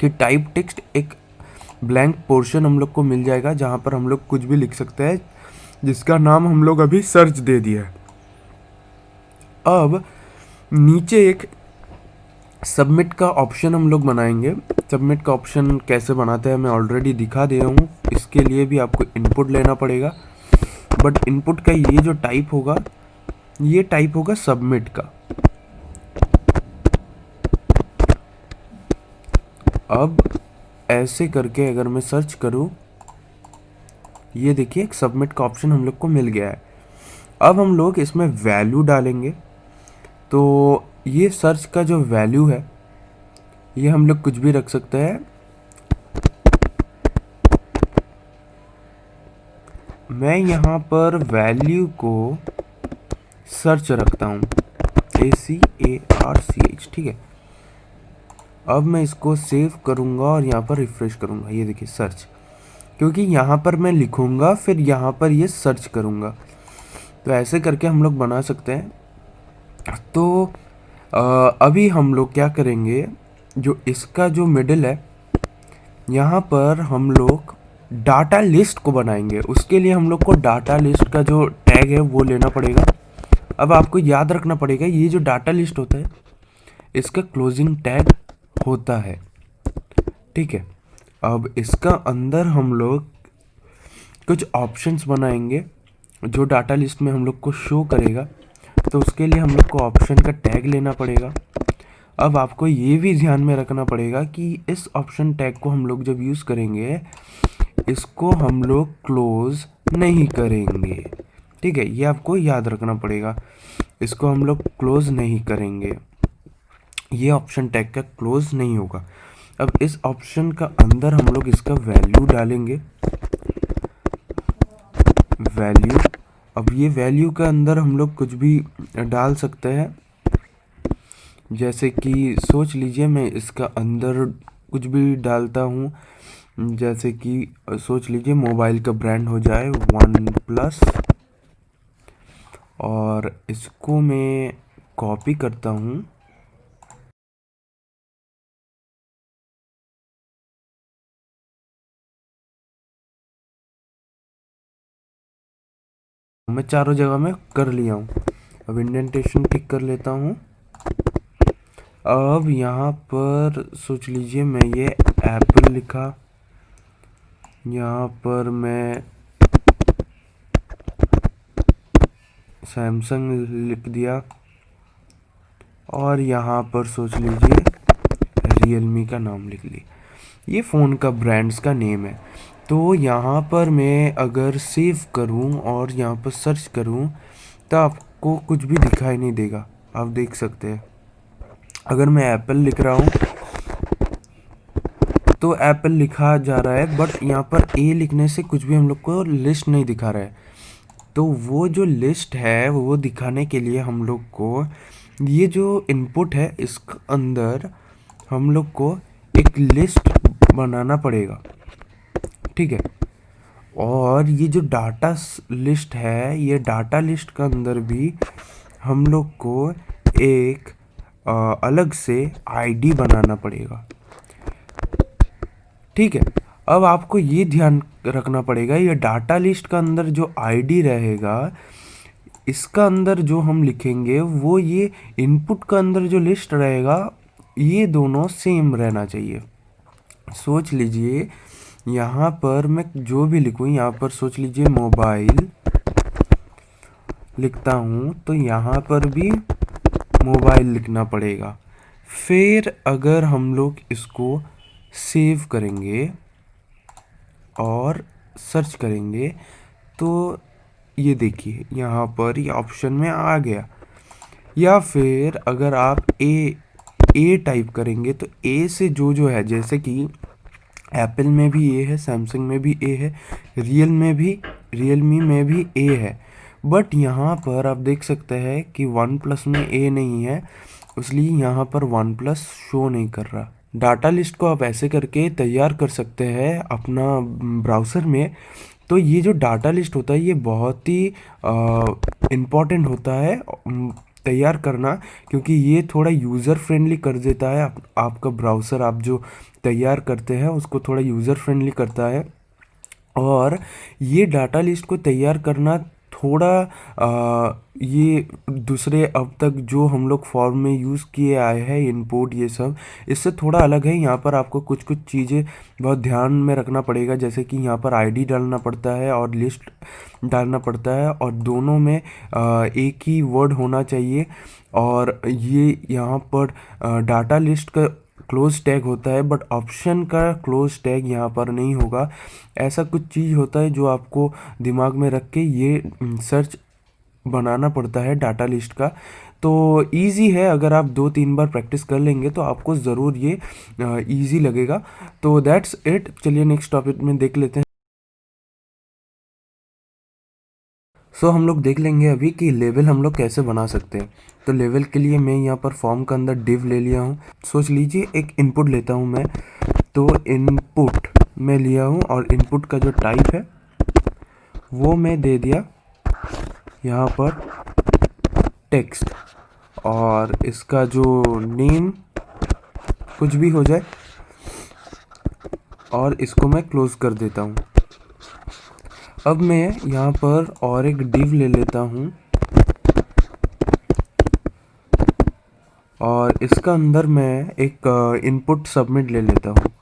कि टाइप टेक्स्ट, एक ब्लैंक पोर्शन हम लोग को मिल जाएगा जहाँ पर हम लोग कुछ भी लिख सकते हैं, जिसका नाम हम लोग अभी सर्च दे दिया है। अब नीचे एक सबमिट का ऑप्शन हम लोग बनाएंगे। सबमिट का ऑप्शन कैसे बनाते हैं मैं ऑलरेडी दिखा दिया हूँ। इसके लिए भी आपको इनपुट लेना पड़ेगा, बट इनपुट का ये जो टाइप होगा, ये टाइप होगा सबमिट का। अब ऐसे करके अगर मैं सर्च करूं, ये देखिए एक सबमिट का ऑप्शन हम लोग को मिल गया है। अब हम लोग इसमें वैल्यू डालेंगे। तो ये सर्च का जो वैल्यू है, ये हम लोग कुछ भी रख सकते हैं। मैं यहाँ पर वैल्यू को सर्च रखता हूँ, ACARCH। ठीक है। अब मैं इसको सेव करूँगा और यहाँ पर रिफ्रेश करूँगा। ये देखिए सर्च, क्योंकि यहाँ पर मैं लिखूँगा फिर यहाँ पर ये सर्च करूँगा। तो ऐसे करके हम लोग बना सकते हैं। तो अभी हम लोग क्या करेंगे, जो इसका जो मिडिल है, यहाँ पर हम लोग डाटा लिस्ट को बनाएंगे। उसके लिए हम लोग को डाटा लिस्ट का जो टैग है वो लेना पड़ेगा। अब आपको याद रखना पड़ेगा, ये जो डाटा लिस्ट होता है इसका क्लोजिंग टैग होता है। ठीक है। अब इसका अंदर हम लोग कुछ ऑप्शंस बनाएंगे जो डाटा लिस्ट में हम लोग को शो करेगा। तो उसके लिए हम लोग को ऑप्शन का टैग लेना पड़ेगा। अब आपको ये भी ध्यान में रखना पड़ेगा कि इस ऑप्शन टैग को हम लोग जब यूज़ करेंगे, इसको हम लोग क्लोज नहीं करेंगे। ठीक है, ये आपको याद रखना पड़ेगा, इसको हम लोग क्लोज नहीं करेंगे, ये ऑप्शन टैग का क्लोज नहीं होगा। अब इस ऑप्शन का अंदर हम लोग इसका वैल्यू डालेंगे, वैल्यू। अब ये वैल्यू के अंदर हम लोग कुछ भी डाल सकते हैं, जैसे कि सोच लीजिए मैं इसका अंदर कुछ भी डालता हूँ, जैसे कि सोच लीजिए मोबाइल का ब्रांड हो जाए वन प्लस, और इसको मैं कॉपी करता हूँ मैं चारों जगह में कर लिया हूँ। अब इंडेंटेशन ठीक कर लेता हूँ। अब यहाँ पर सोच लीजिए मैं ये एप्पल लिखा, यहाँ पर मैं सैमसंग लिख दिया, और यहाँ पर सोच लीजिए रियलमी का नाम लिख लिया। ये फ़ोन का ब्रांड्स का नेम है। तो यहाँ पर मैं अगर सेव करूँ और यहाँ पर सर्च करूँ तो आपको कुछ भी दिखाई नहीं देगा, आप देख सकते हैं। अगर मैं एप्पल लिख रहा हूँ तो एप्पल लिखा जा रहा है, बट यहाँ पर ए लिखने से कुछ भी हम लोग को लिस्ट नहीं दिखा रहा है। तो वो जो लिस्ट है वो दिखाने के लिए हम लोग को ये जो इनपुट है इसके अंदर हम लोग को एक लिस्ट बनाना पड़ेगा, ठीक है। और ये जो डाटा लिस्ट है, ये डाटा लिस्ट के अंदर भी हम लोग को एक अलग से आईडी बनाना पड़ेगा, ठीक है। अब आपको ये ध्यान रखना पड़ेगा, ये डाटा लिस्ट का अंदर जो आईडी रहेगा इसका अंदर जो हम लिखेंगे वो ये इनपुट का अंदर जो लिस्ट रहेगा ये दोनों सेम रहना चाहिए। सोच लीजिए यहाँ पर मैं जो भी लिखूँ, यहाँ पर सोच लीजिए मोबाइल लिखता हूँ तो यहाँ पर भी मोबाइल लिखना पड़ेगा। फिर अगर हम लोग इसको सेव करेंगे और सर्च करेंगे तो ये देखिए यहाँ पर ये ऑप्शन में आ गया। या फिर अगर आप ए टाइप करेंगे तो ए से जो जो है, जैसे कि एप्पल में भी ए है, सैमसंग में भी ए है, रियलमी में भी ए है। बट यहाँ पर आप देख सकते हैं कि वन प्लस में ए नहीं है, इसलिए यहाँ पर वन प्लस शो नहीं कर रहा। डाटा लिस्ट को आप ऐसे करके तैयार कर सकते हैं अपना ब्राउज़र में। तो ये जो डाटा लिस्ट होता है ये बहुत ही इम्पॉर्टेंट होता है तैयार करना, क्योंकि ये थोड़ा यूज़र फ्रेंडली कर देता है। आपका ब्राउज़र आप जो तैयार करते हैं उसको थोड़ा यूज़र फ्रेंडली करता है। और ये डाटा लिस्ट को तैयार करना थोड़ा ये दूसरे अब तक जो हम लोग फॉर्म में यूज़ किए आए हैं इनपुट ये सब, इससे थोड़ा अलग है। यहाँ पर आपको कुछ कुछ चीज़ें बहुत ध्यान में रखना पड़ेगा, जैसे कि यहाँ पर आईडी डालना पड़ता है और लिस्ट डालना पड़ता है, और दोनों में एक ही वर्ड होना चाहिए। और ये यहाँ पर डाटा लिस्ट का क्लोज टैग होता है, बट ऑप्शन का क्लोज टैग यहाँ पर नहीं होगा। ऐसा कुछ चीज़ होता है जो आपको दिमाग में रख के ये सर्च बनाना पड़ता है डाटा लिस्ट का। तो इजी है, अगर आप 2-3 बार प्रैक्टिस कर लेंगे तो आपको ज़रूर ये इजी लगेगा। तो दैट्स इट, चलिए नेक्स्ट टॉपिक में देख लेते हैं। हम लोग देख लेंगे अभी कि लेवल हम लोग कैसे बना सकते हैं। तो लेवल के लिए मैं यहाँ पर फॉर्म का अंदर डिव ले लिया हूँ। सोच लीजिए एक इनपुट लेता हूँ मैं, तो इनपुट मैं लिया हूँ और इनपुट का जो टाइप है वो मैं दे दिया यहाँ पर टेक्स्ट, और इसका जो नेम कुछ भी हो जाए, और इसको मैं क्लोज कर देता हूँ। अब मैं यहाँ पर और एक डिव ले लेता हूँ और इसका अंदर मैं एक इनपुट सबमिट ले लेता हूँ,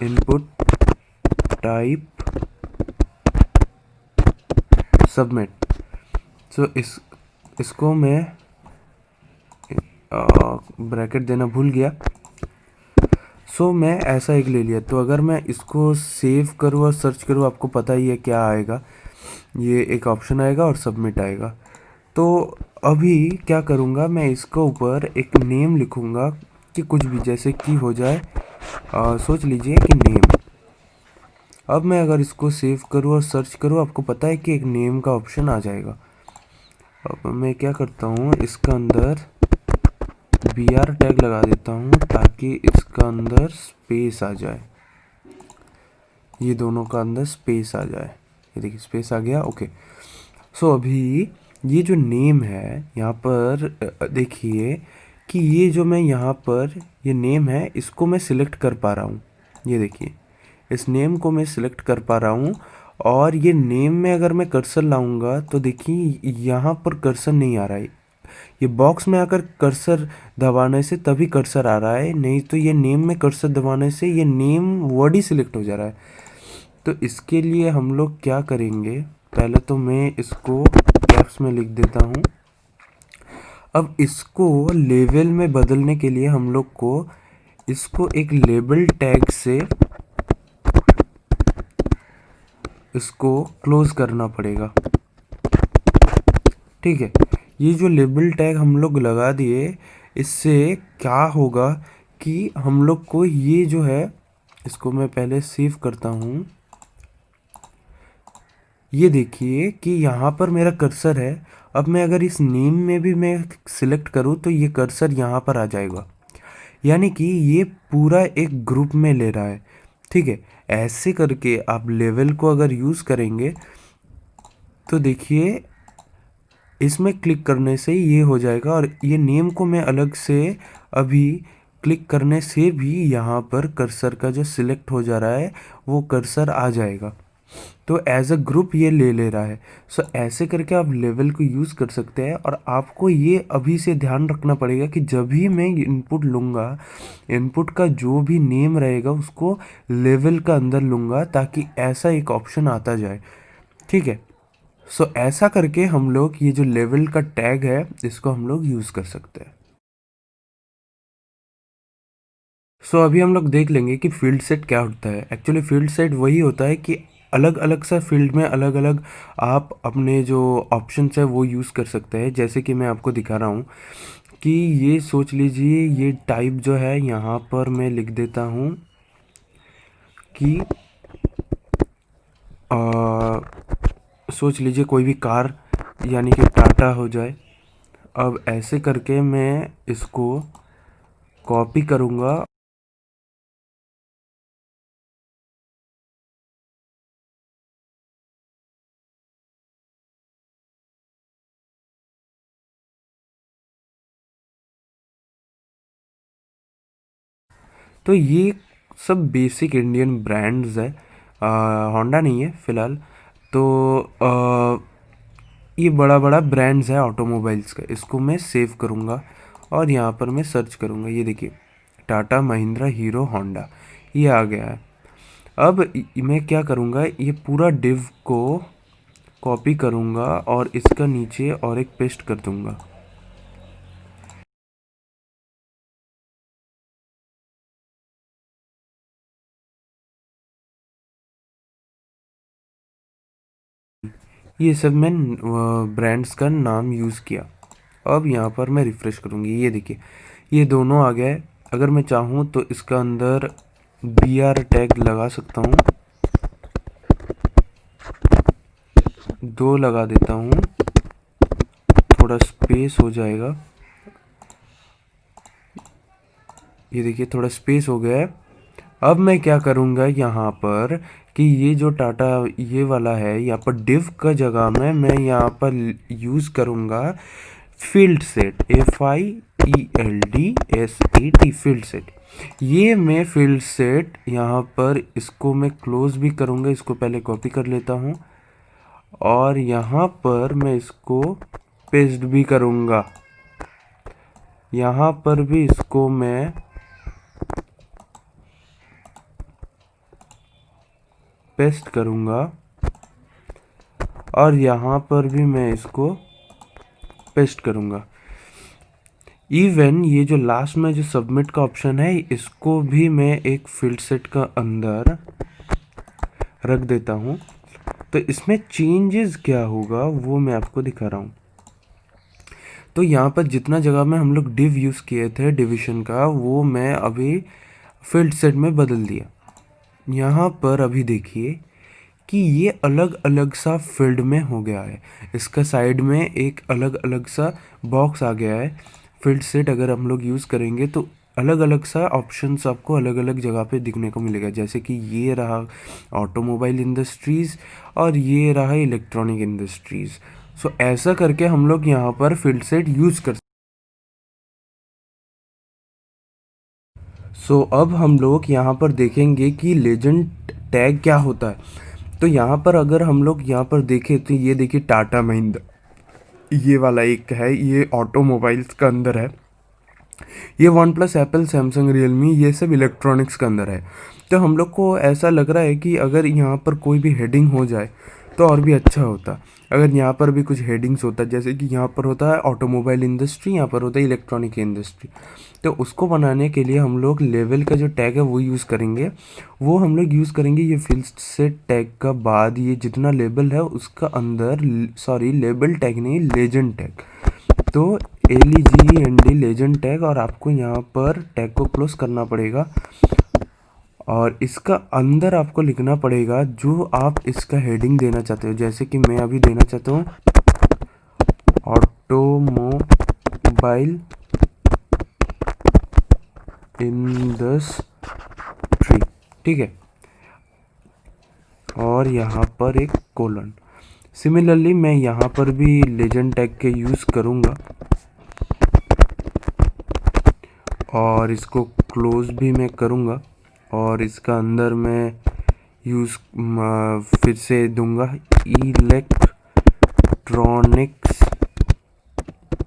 इनपुट टाइप सबमिट। इसको मैं ब्रैकेट देना भूल गया। मैं ऐसा एक ले लिया। तो अगर मैं इसको सेव करूँ और सर्च करूँ, आपको पता ही है क्या आएगा, ये एक ऑप्शन आएगा और सबमिट आएगा। तो अभी क्या करूँगा, मैं इसके ऊपर एक नेम लिखूँगा कि कुछ भी, जैसे कि हो जाए सोच लीजिए कि नेम। अब मैं अगर इसको सेव करूँ और सर्च करूँ, आपको पता है कि एक नेम का ऑप्शन आ जाएगा। अब मैं क्या करता हूँ, इसका अंदर BR टैग लगा देता हूँ ताकि इसका अंदर स्पेस आ जाए, ये दोनों का अंदर स्पेस आ जाए। ये देखिए स्पेस आ गया, ओके। अभी ये जो नेम है यहाँ पर देखिए कि ये जो मैं यहाँ पर ये नेम है इसको मैं सिलेक्ट कर पा रहा हूँ। ये देखिए इस नेम को मैं सिलेक्ट कर पा रहा हूँ और ये नेम में अगर मैं कर्सर लाऊंगा तो देखिए यहाँ पर कर्सर नहीं आ रहा है। ये बॉक्स में आकर कर्सर दबाने से तभी कर्सर आ रहा है, नहीं तो ये नेम में कर्सर दबाने से ये नेम वर्ड ही सिलेक्ट हो जा रहा है। तो इसके लिए हम लोग क्या करेंगे, पहले तो मैं इसको कैप्स में लिख देता हूँ। अब इसको लेवल में बदलने के लिए हम लोग को इसको एक लेबल टैग से इसको क्लोज करना पड़ेगा। ठीक है, ये जो लेबल टैग हम लोग लगा दिए, इससे क्या होगा कि हम लोग को ये जो है, इसको मैं पहले सेव करता हूँ। ये देखिए कि यहाँ पर मेरा कर्सर है। अब मैं अगर इस नेम में भी मैं सिलेक्ट करूँ तो ये कर्सर यहाँ पर आ जाएगा, यानी कि ये पूरा एक ग्रुप में ले रहा है। ठीक है, ऐसे करके आप लेवल को अगर यूज़ करेंगे तो देखिए इसमें क्लिक करने से ये हो जाएगा, और ये नेम को मैं अलग से अभी क्लिक करने से भी यहाँ पर कर्सर का जो सिलेक्ट हो जा रहा है वो कर्सर आ जाएगा। तो एज अ ग्रुप ये ले रहा है। सो ऐसे करके आप लेवल को यूज़ कर सकते हैं। और आपको ये अभी से ध्यान रखना पड़ेगा कि जब भी मैं इनपुट लूँगा, इनपुट का जो भी नेम रहेगा उसको लेवल का अंदर लूँगा, ताकि ऐसा एक ऑप्शन आता जाए। ठीक है, सो ऐसा करके हम लोग ये जो लेवल का टैग है इसको हम लोग यूज़ कर सकते हैं। सो अभी हम लोग देख लेंगे कि फील्ड सेट क्या होता है। एक्चुअली फील्ड सेट वही होता है कि अलग अलग सा फील्ड में अलग अलग आप अपने जो ऑप्शंस है वो यूज़ कर सकते हैं। जैसे कि मैं आपको दिखा रहा हूँ कि ये सोच लीजिए, ये टाइप जो है यहाँ पर मैं लिख देता हूँ कि सोच लीजिए कोई भी कार, यानी कि टाटा हो जाए। अब ऐसे करके मैं इसको कॉपी करूँगा। तो ये सब बेसिक इंडियन ब्रांड्स है, होंडा नहीं है फ़िलहाल। तो ये बड़ा बड़ा ब्रांड्स है ऑटोमोबाइल्स का। इसको मैं सेव करूँगा और यहाँ पर मैं सर्च करूँगा। ये देखिए, टाटा, महिंद्रा, हीरो, होंडा, ये आ गया है। अब मैं क्या करूँगा, ये पूरा डिव को कॉपी करूँगा और इसका नीचे और एक पेस्ट कर दूँगा। ये सब मैं ब्रांड्स का नाम यूज़ किया। अब यहाँ पर मैं रिफ़्रेश करूँगी, ये देखिए ये दोनों आ गए। अगर मैं चाहूँ तो इसका अंदर BR टैग लगा सकता हूँ, 2 लगा देता हूँ, थोड़ा स्पेस हो जाएगा। ये देखिए थोड़ा स्पेस हो गया है। अब मैं क्या करूँगा यहाँ पर कि ये जो टाटा ये वाला है, यहाँ पर डिव का जगह में मैं यहाँ पर यूज़ करूँगा field set, FIELDSET, field set. ये मैं फील्ड सेट यहाँ पर इसको मैं क्लोज भी करूँगा। इसको पहले कॉपी कर लेता हूँ और यहाँ पर मैं इसको पेस्ट भी करूँगा। यहाँ पर भी इसको मैं पेस्ट करूँगा और यहाँ पर भी मैं इसको पेस्ट करूँगा। इवन ये जो लास्ट में जो सबमिट का ऑप्शन है, इसको भी मैं एक फील्ड सेट का अंदर रख देता हूँ। तो इसमें चेंजेस क्या होगा वो मैं आपको दिखा रहा हूँ। तो यहाँ पर जितना जगह में हम लोग डिव यूज़ किए थे डिवीजन का, वो मैं अभी फील्ड सेट में बदल दिया। यहाँ पर अभी देखिए कि ये अलग अलग सा फील्ड में हो गया है। इसका साइड में एक अलग अलग सा बॉक्स आ गया है। फील्ड सेट अगर हम लोग यूज़ करेंगे तो अलग अलग सा ऑप्शंस आपको अलग अलग जगह पे दिखने को मिलेगा। जैसे कि ये रहा ऑटोमोबाइल इंडस्ट्रीज़ और ये रहा इलेक्ट्रॉनिक इंडस्ट्रीज़। सो ऐसा करके हम लोग यहाँ पर फील्ड सेट यूज़ कर। सो अब हम लोग यहाँ पर देखेंगे कि लेजेंड टैग क्या होता है। तो यहाँ पर अगर हम लोग यहाँ पर देखें तो ये देखिए टाटा महिंद्रा, ये वाला एक है, ये ऑटोमोबाइल्स का अंदर है। ये one plus, Apple, Samsung, Realme, ये सब इलेक्ट्रॉनिक्स के अंदर है। तो हम लोग को ऐसा लग रहा है कि अगर यहाँ पर कोई भी हेडिंग हो जाए तो और भी अच्छा होता। अगर यहाँ पर भी कुछ हेडिंग्स होता, जैसे कि यहाँ पर होता है ऑटोमोबाइल इंडस्ट्री, यहाँ पर होता है इलेक्ट्रॉनिक इंडस्ट्री, तो उसको बनाने के लिए हम लोग लेवल का जो टैग है वो यूज़ करेंगे। वो हम लोग यूज़ करेंगे ये फिल से टैग का बाद ये जितना लेबल है उसका अंदर, सॉरी लेबल टैग नहीं, लेजेंड टैग। तो LEGEND लेजेंड टैग, और आपको यहाँ पर टैग को क्लोज करना पड़ेगा और इसका अंदर आपको लिखना पड़ेगा जो आप इसका हेडिंग देना चाहते हो। जैसे कि मैं अभी देना चाहता हूँ ऑटोमोबाइल इंडस्ट्री, ठीक है, और यहाँ पर एक कोलन। सिमिलरली मैं यहाँ पर भी लेजेंड टैग के यूज़ करूँगा और इसको क्लोज भी मैं करूँगा और इसका अंदर मैं यूज़ फिर से दूंगा इलेक्ट्रॉनिक्स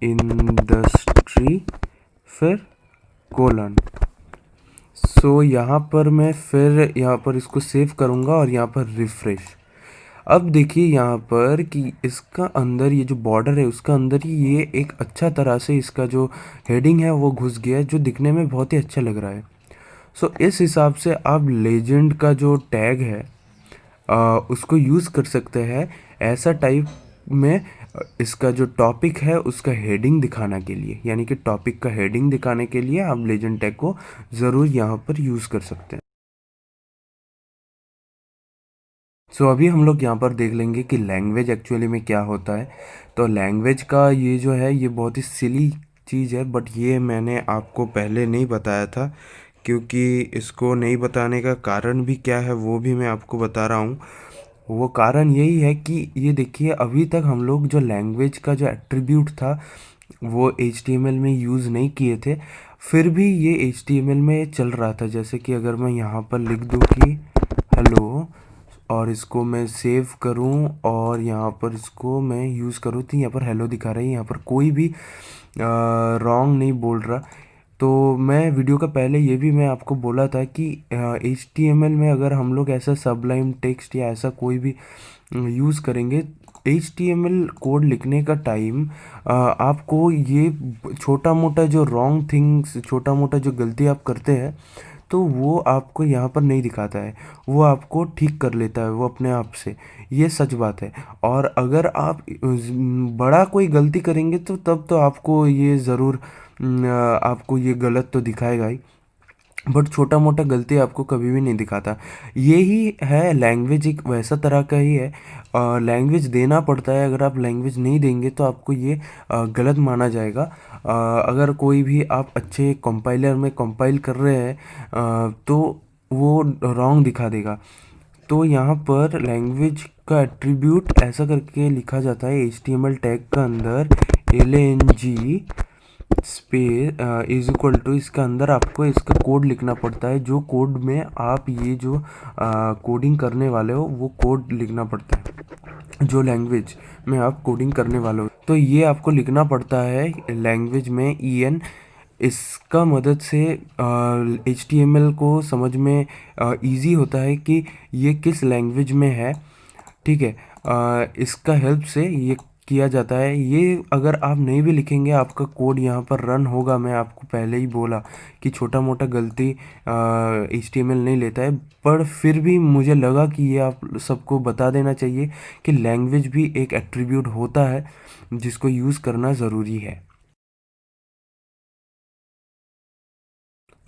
इंडस्ट्री, फिर कोलन। सो यहाँ पर मैं फिर यहाँ पर इसको सेव करूँगा और यहाँ पर रिफ्रेश। अब देखिए यहाँ पर कि इसका अंदर ये जो बॉर्डर है उसका अंदर ही ये एक अच्छा तरह से इसका जो हेडिंग है वो घुस गया है, जो दिखने में बहुत ही अच्छा लग रहा है। सो इस हिसाब से आप लेजेंड का जो टैग है उसको यूज़ कर सकते हैं ऐसा टाइप में। इसका जो टॉपिक है उसका हेडिंग दिखाने के लिए, यानी कि टॉपिक का हेडिंग दिखाने के लिए आप लेजेंड टैग को ज़रूर यहाँ पर यूज़ कर सकते हैं। सो अभी हम लोग यहाँ पर देख लेंगे कि लैंग्वेज एक्चुअली में क्या होता है। तो लैंग्वेज का ये जो है ये बहुत ही सिली चीज़ है, बट ये मैंने आपको पहले नहीं बताया था, क्योंकि इसको नहीं बताने का कारण भी क्या है वो भी मैं आपको बता रहा हूँ। वो कारण यही है कि ये देखिए अभी तक हम लोग जो लैंग्वेज का जो एट्रीब्यूट था वो HTML में यूज़ नहीं किए थे, फिर भी ये HTML में चल रहा था। जैसे कि अगर मैं यहाँ पर लिख दूँ कि हेलो और इसको मैं सेव करूं और यहाँ पर इसको मैं यूज़ करूँ, तो यहाँ पर हेलो दिखा रही है, यहाँ पर कोई भी रॉन्ग नहीं बोल रहा। तो मैं वीडियो का पहले ये भी मैं आपको बोला था कि HTML में अगर हम लोग ऐसा सबलाइम टेक्स्ट या ऐसा कोई भी यूज़ करेंगे, HTML कोड लिखने का टाइम आपको ये छोटा मोटा जो रॉन्ग थिंग्स, छोटा मोटा जो गलती आप करते हैं तो वो आपको यहाँ पर नहीं दिखाता है, वो आपको ठीक कर लेता है वो अपने आप से। ये सच बात है। और अगर आप बड़ा कोई गलती करेंगे तो तब तो आपको ये ज़रूर आपको ये गलत तो दिखाएगा ही, बट छोटा मोटा गलती आपको कभी भी नहीं दिखाता। यही है लैंग्वेज, एक वैसा तरह का ही है। लैंग्वेज देना पड़ता है, अगर आप लैंग्वेज नहीं देंगे तो आपको ये गलत माना जाएगा। अगर कोई भी आप अच्छे कंपाइलर में कंपाइल कर रहे हैं तो वो रॉन्ग दिखा देगा। तो यहाँ पर लैंग्वेज का एट्रीब्यूट ऐसा करके लिखा जाता है HTML टैग का अंदर, LANG space is equal to, इसका अंदर आपको इसका कोड लिखना पड़ता है, जो कोड में आप ये जो कोडिंग करने वाले हो वो कोड लिखना पड़ता है, जो लैंग्वेज में आप कोडिंग करने वाले हो तो ये आपको लिखना पड़ता है लैंग्वेज में EN। इसका मदद से HTML को समझ में इजी होता है कि ये किस लैंग्वेज में है, ठीक है। इसका हेल्प से ये किया जाता है। ये अगर आप नहीं भी लिखेंगे आपका कोड यहाँ पर रन होगा। मैं आपको पहले ही बोला कि छोटा मोटा गलती HTML नहीं लेता है, पर फिर भी मुझे लगा कि ये आप सबको बता देना चाहिए कि लैंग्वेज भी एक एट्रीब्यूट होता है जिसको यूज़ करना ज़रूरी है।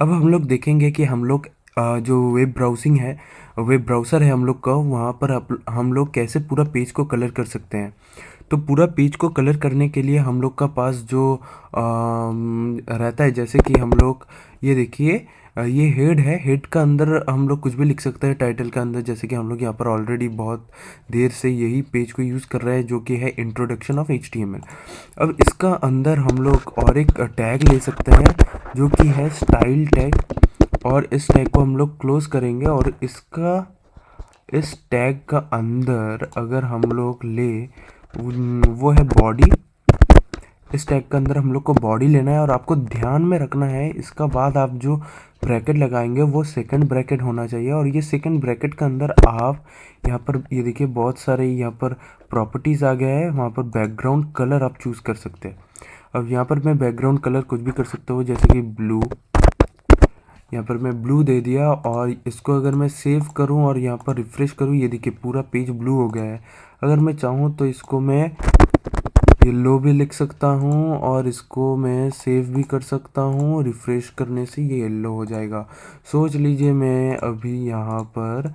अब हम लोग देखेंगे कि हम लोग जो वेब ब्राउजिंग है, वेब ब्राउज़र है हम लोग का, वहाँ पर हम लोग कैसे पूरा पेज को कलर कर सकते हैं। तो पूरा पेज को कलर करने के लिए हम लोग का पास जो रहता है, जैसे कि हम लोग ये देखिए ये हेड है, हेड का अंदर हम लोग कुछ भी लिख सकते हैं टाइटल का अंदर। जैसे कि हम लोग यहाँ पर ऑलरेडी बहुत देर से यही पेज को यूज़ कर रहे हैं जो कि है इंट्रोडक्शन ऑफ HTML। अब इसका अंदर हम लोग और एक टैग ले सकते हैं जो कि है स्टाइल टैग, और इस टैग को हम लोग क्लोज करेंगे और इसका इस टैग का अंदर अगर हम लोग ले वो है बॉडी। इस टैग के अंदर हम लोग को बॉडी लेना है और आपको ध्यान में रखना है इसका बाद आप जो ब्रैकेट लगाएंगे वो सेकंड ब्रैकेट होना चाहिए। और ये सेकंड ब्रैकेट के अंदर आप यहाँ पर ये देखिए बहुत सारे यहाँ पर प्रॉपर्टीज़ आ गया है। वहाँ पर बैकग्राउंड कलर आप चूज़ कर सकते हैं। अब यहाँ पर मैं बैकग्राउंड कलर कुछ भी कर सकता हूँ जैसे कि ब्लू। यहाँ पर मैं ब्लू दे दिया और इसको अगर मैं सेव करूँ और यहाँ पर रिफ़्रेश करूँ ये देखिए पूरा पेज ब्लू हो गया है। अगर मैं चाहूँ तो इसको मैं येलो भी लिख सकता हूँ और इसको मैं सेव भी कर सकता हूँ। रिफ़्रेश करने से ये येलो हो जाएगा। सोच लीजिए मैं अभी यहाँ पर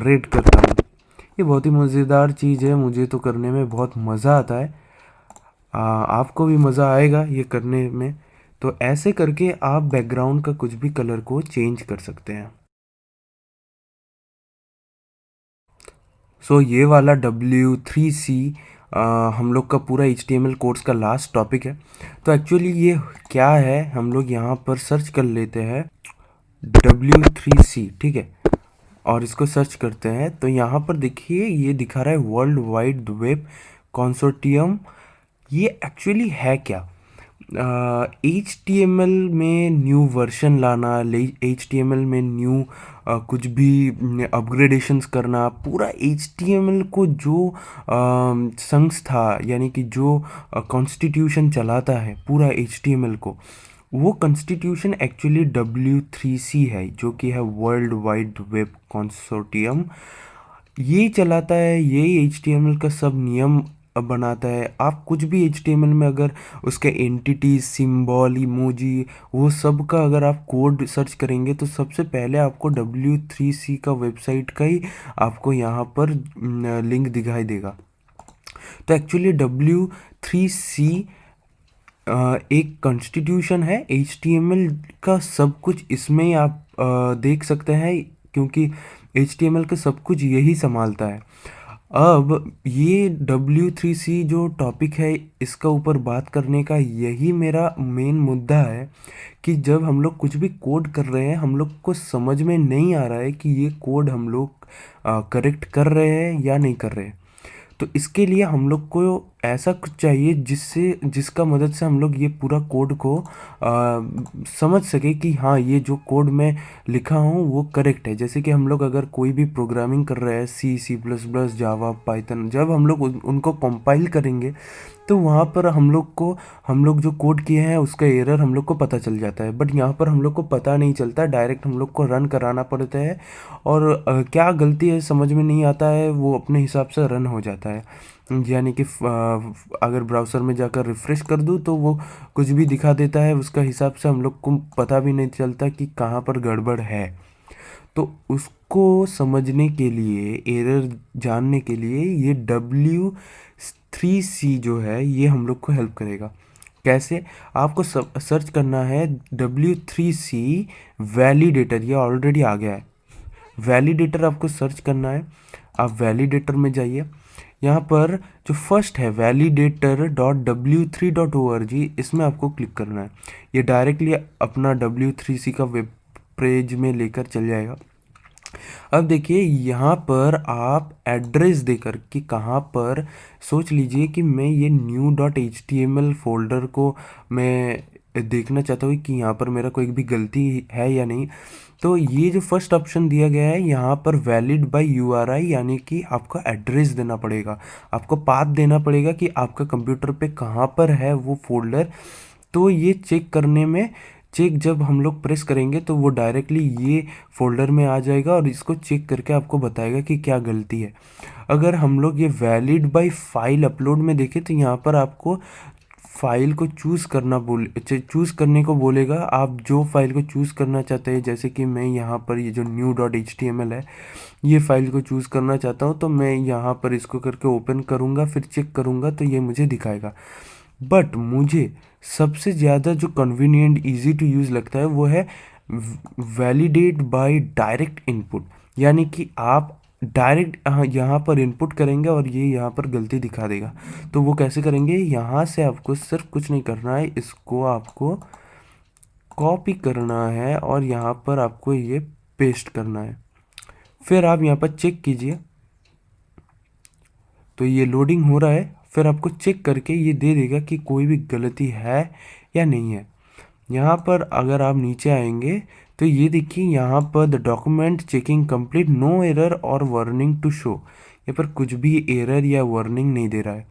रेड करता हूँ। ये बहुत ही मज़ेदार चीज़ है, मुझे तो करने में बहुत मज़ा आता है। आपको भी मज़ा आएगा ये करने में। तो ऐसे करके आप बैकग्राउंड का कुछ भी कलर को चेंज कर सकते हैं। सो ये वाला W3C हम लोग का पूरा HTML कोर्स का लास्ट टॉपिक है। तो एक्चुअली ये क्या है हम लोग यहाँ पर सर्च कर लेते हैं W3C, ठीक है। और इसको सर्च करते हैं तो यहाँ पर देखिए ये दिखा रहा है वर्ल्ड वाइड वेब कंसोर्टियम। ये एक्चुअली है क्या? एच टी एम एल में न्यू वर्जन लाना, एच टी एम एल में न्यू कुछ भी अपग्रेडेशंस करना, पूरा एच टी एम एल को जो संस्था यानी कि जो कॉन्स्टिट्यूशन चलाता है पूरा एच टी एम एल को, वो कॉन्स्टिट्यूशन एक्चुअली W3C है जो कि है वर्ल्ड वाइड वेब कंसोर्टियम। ये चलाता है, ये HTML का सब नियम बनाता है। आप कुछ भी HTML में अगर उसके एंटिटी, सिंबल, इमोजी वो सब का अगर आप कोड सर्च करेंगे तो सबसे पहले आपको W3C का वेबसाइट का ही आपको यहाँ पर लिंक दिखाई देगा। तो एक्चुअली W3C एक कॉन्स्टिट्यूशन है। HTML का सब कुछ इसमें ही आप देख सकते हैं क्योंकि HTML का सब कुछ यही संभालता है। अब ये W3C जो टॉपिक है इसका ऊपर बात करने का यही मेरा मेन मुद्दा है कि जब हम लोग कुछ भी कोड कर रहे हैं हम लोग को समझ में नहीं आ रहा है कि ये कोड हम लोग करेक्ट कर रहे हैं या नहीं कर रहे हैं। तो इसके लिए हम लोग को ऐसा कुछ चाहिए जिसका मदद से हम लोग ये पूरा कोड को समझ सके कि हाँ ये जो कोड मैं लिखा हूँ वो करेक्ट है। जैसे कि हम लोग अगर कोई भी प्रोग्रामिंग कर रहे हैं C++, जावा, पाइथन, जब हम लोग उनको कंपाइल करेंगे तो वहाँ पर हम लोग जो कोड किए हैं उसका एरर हम लोग को पता चल जाता है। बट यहाँ पर हम लोग को पता नहीं चलता, डायरेक्ट हम लोग को रन कराना पड़ता है और क्या गलती है समझ में नहीं आता है, वो अपने हिसाब से रन हो जाता है। यानी कि अगर ब्राउज़र में जाकर रिफ़्रेश कर दूँ तो वो कुछ भी दिखा देता है, उसका हिसाब से हम लोग को पता भी नहीं चलता कि कहाँ पर गड़बड़ है। तो उसको समझने के लिए, एरर जानने के लिए ये W3C जो है ये हम लोग को हेल्प करेगा। कैसे? आपको सर्च करना है W3C वैलिडेटर, ये ऑलरेडी आ गया है। वैलिडेटर आपको सर्च करना है। आप वैलिडेटर में जाइए, यहाँ पर जो फर्स्ट है validator.w3.org, इसमें आपको क्लिक करना है। ये डायरेक्टली अपना W3C का वेब पेज में लेकर चल जाएगा। अब देखिए यहाँ पर आप एड्रेस देकर कि कहाँ पर, सोच लीजिए कि मैं ये new.html फोल्डर को मैं देखना चाहता हूँ कि यहाँ पर मेरा कोई भी गलती है या नहीं। तो ये जो फर्स्ट ऑप्शन दिया गया है यहाँ पर वैलिड बाय URI, यानी कि आपका एड्रेस देना पड़ेगा, आपको पाथ देना पड़ेगा कि आपका कंप्यूटर पे कहाँ पर है वो फोल्डर। तो ये चेक करने में, चेक जब हम लोग प्रेस करेंगे तो वो डायरेक्टली ये फोल्डर में आ जाएगा और इसको चेक करके आपको बताएगा कि क्या गलती है। अगर हम लोग ये वैलिड बाय फाइल अपलोड में देखें तो यहाँ पर आपको फाइल को चूज़ करने को बोलेगा। आप जो फाइल को चूज़ करना चाहते हैं, जैसे कि मैं यहाँ पर ये जो new.html है ये फाइल को चूज़ करना चाहता हूँ, तो मैं यहाँ पर इसको करके ओपन करूँगा, फिर चेक करूँगा तो ये मुझे दिखाएगा। बट मुझे सबसे ज़्यादा जो कन्वीनियंट, ईजी टू यूज़ लगता है वो है वैलिडेट बाय डायरेक्ट इनपुट, यानी कि आप डायरेक्ट यहाँ पर इनपुट करेंगे और ये यहाँ पर गलती दिखा देगा। तो वो कैसे करेंगे, यहाँ से आपको सिर्फ कुछ नहीं करना है, इसको आपको कॉपी करना है और यहाँ पर आपको ये पेस्ट करना है। फिर आप यहाँ पर चेक कीजिए, तो ये लोडिंग हो रहा है। फिर आपको चेक करके ये दे देगा कि कोई भी गलती है या नहीं है। यहाँ पर अगर आप नीचे आएंगे तो ये देखिए, यहाँ पर the document checking complete, no error और वार्निंग टू शो। यहाँ पर कुछ भी एरर या वार्निंग नहीं दे रहा है।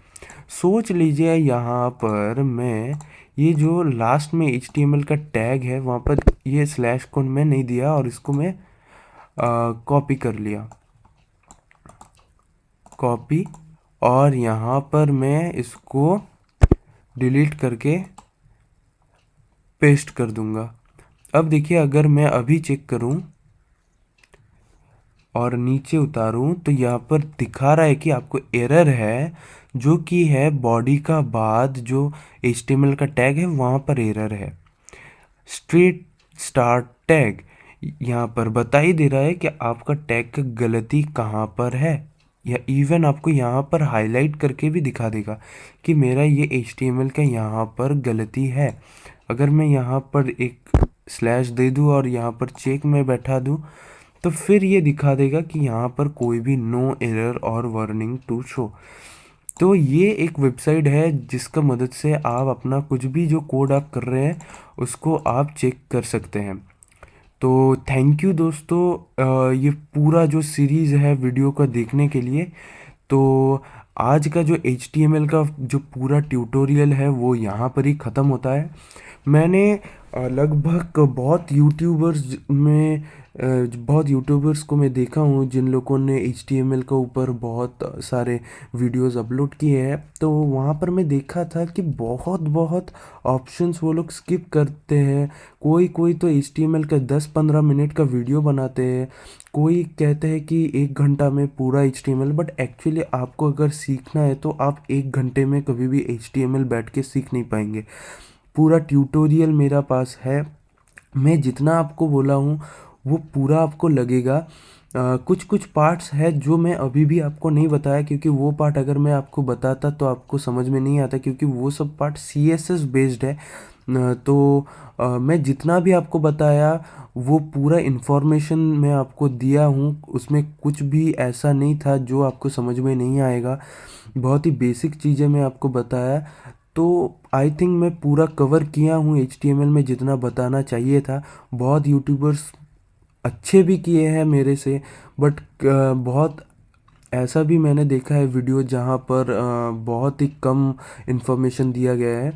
सोच लीजिए यहाँ पर मैं ये जो लास्ट में HTML का टैग है वहाँ पर ये स्लैश कोड में नहीं दिया और इसको मैं कॉपी कर लिया, कॉपी, और यहाँ पर मैं इसको डिलीट करके पेस्ट कर दूंगा। अब देखिए, अगर मैं अभी चेक करूं और नीचे उतारूं तो यहाँ पर दिखा रहा है कि आपको एरर है, जो कि है बॉडी का बाद जो HTML का टैग है वहाँ पर एरर है। स्ट्रेट स्टार्ट टैग यहाँ पर बता ही दे रहा है कि आपका टैग का गलती कहाँ पर है, या इवन आपको यहाँ पर हाईलाइट करके भी दिखा देगा कि मेरा ये HTML का यहाँ पर गलती है। अगर मैं यहाँ पर एक स्लैश दे दूँ और यहाँ पर चेक में बैठा दूँ तो फिर ये दिखा देगा कि यहाँ पर कोई भी नो एरर और वार्निंग टू शो। तो ये एक वेबसाइट है जिसका मदद से आप अपना कुछ भी जो कोड आप कर रहे हैं उसको आप चेक कर सकते हैं। तो थैंक यू दोस्तों, ये पूरा जो सीरीज़ है वीडियो का देखने के लिए। तो आज का जो HTML का जो पूरा ट्यूटोरियल है वो यहाँ पर ही ख़त्म होता है। मैंने लगभग बहुत यूट्यूबर्स को मैं देखा हूँ जिन लोगों ने HTML के ऊपर बहुत सारे वीडियोस अपलोड किए हैं, तो वहाँ पर मैं देखा था कि बहुत बहुत ऑप्शंस वो लोग स्किप करते हैं। कोई कोई तो HTML का 10-15 मिनट का वीडियो बनाते हैं, कोई कहते हैं कि 1 घंटा में पूरा HTML, बट एक्चुअली आपको अगर सीखना है तो आप 1 घंटे में कभी भी HTML बैठ के सीख नहीं पाएंगे। पूरा ट्यूटोरियल मेरा पास है, मैं जितना आपको बोला हूँ वो पूरा आपको लगेगा। कुछ कुछ पार्ट्स है जो मैं अभी भी आपको नहीं बताया, क्योंकि वो पार्ट अगर मैं आपको बताता तो आपको समझ में नहीं आता, क्योंकि वो सब पार्ट CSS बेस्ड है। तो मैं जितना भी आपको बताया वो पूरा इन्फॉर्मेशन मैं आपको दिया हूँ, उसमें कुछ भी ऐसा नहीं था जो आपको समझ में नहीं आएगा। बहुत ही बेसिक चीज़ें मैं आपको बताया। तो आई थिंक मैं पूरा कवर किया हूँ HTML में जितना बताना चाहिए था। बहुत यूट्यूबर्स अच्छे भी किए हैं मेरे से, बट बहुत ऐसा भी मैंने देखा है वीडियो जहाँ पर बहुत ही कम इन्फॉर्मेशन दिया गया है।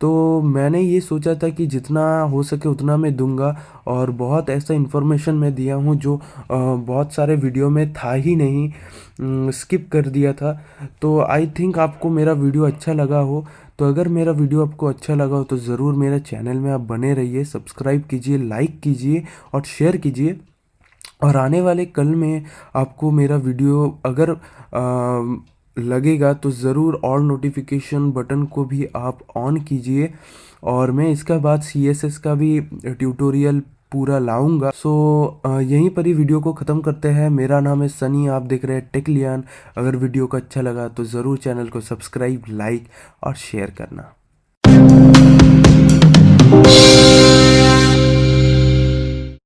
तो मैंने ये सोचा था कि जितना हो सके उतना मैं दूंगा, और बहुत ऐसा इन्फॉर्मेशन मैं दिया हूँ जो बहुत सारे वीडियो में था ही नहीं, स्किप कर दिया था। तो आई थिंक आपको मेरा वीडियो अच्छा लगा हो। तो अगर मेरा वीडियो आपको अच्छा लगा हो तो ज़रूर मेरे चैनल में आप बने रहिए, सब्सक्राइब कीजिए, लाइक कीजिए और शेयर कीजिए। और आने वाले कल में आपको मेरा वीडियो अगर लगेगा तो ज़रूर ऑल नोटिफिकेशन बटन को भी आप ऑन कीजिए, और मैं इसका बाद CSS का भी ट्यूटोरियल पूरा लाऊंगा। सो यहीं पर ही वीडियो को ख़त्म करते हैं। मेरा नाम है सनी, आप देख रहे हैं टेक लियान। अगर वीडियो को अच्छा लगा तो ज़रूर चैनल को सब्सक्राइब, लाइक और शेयर करना।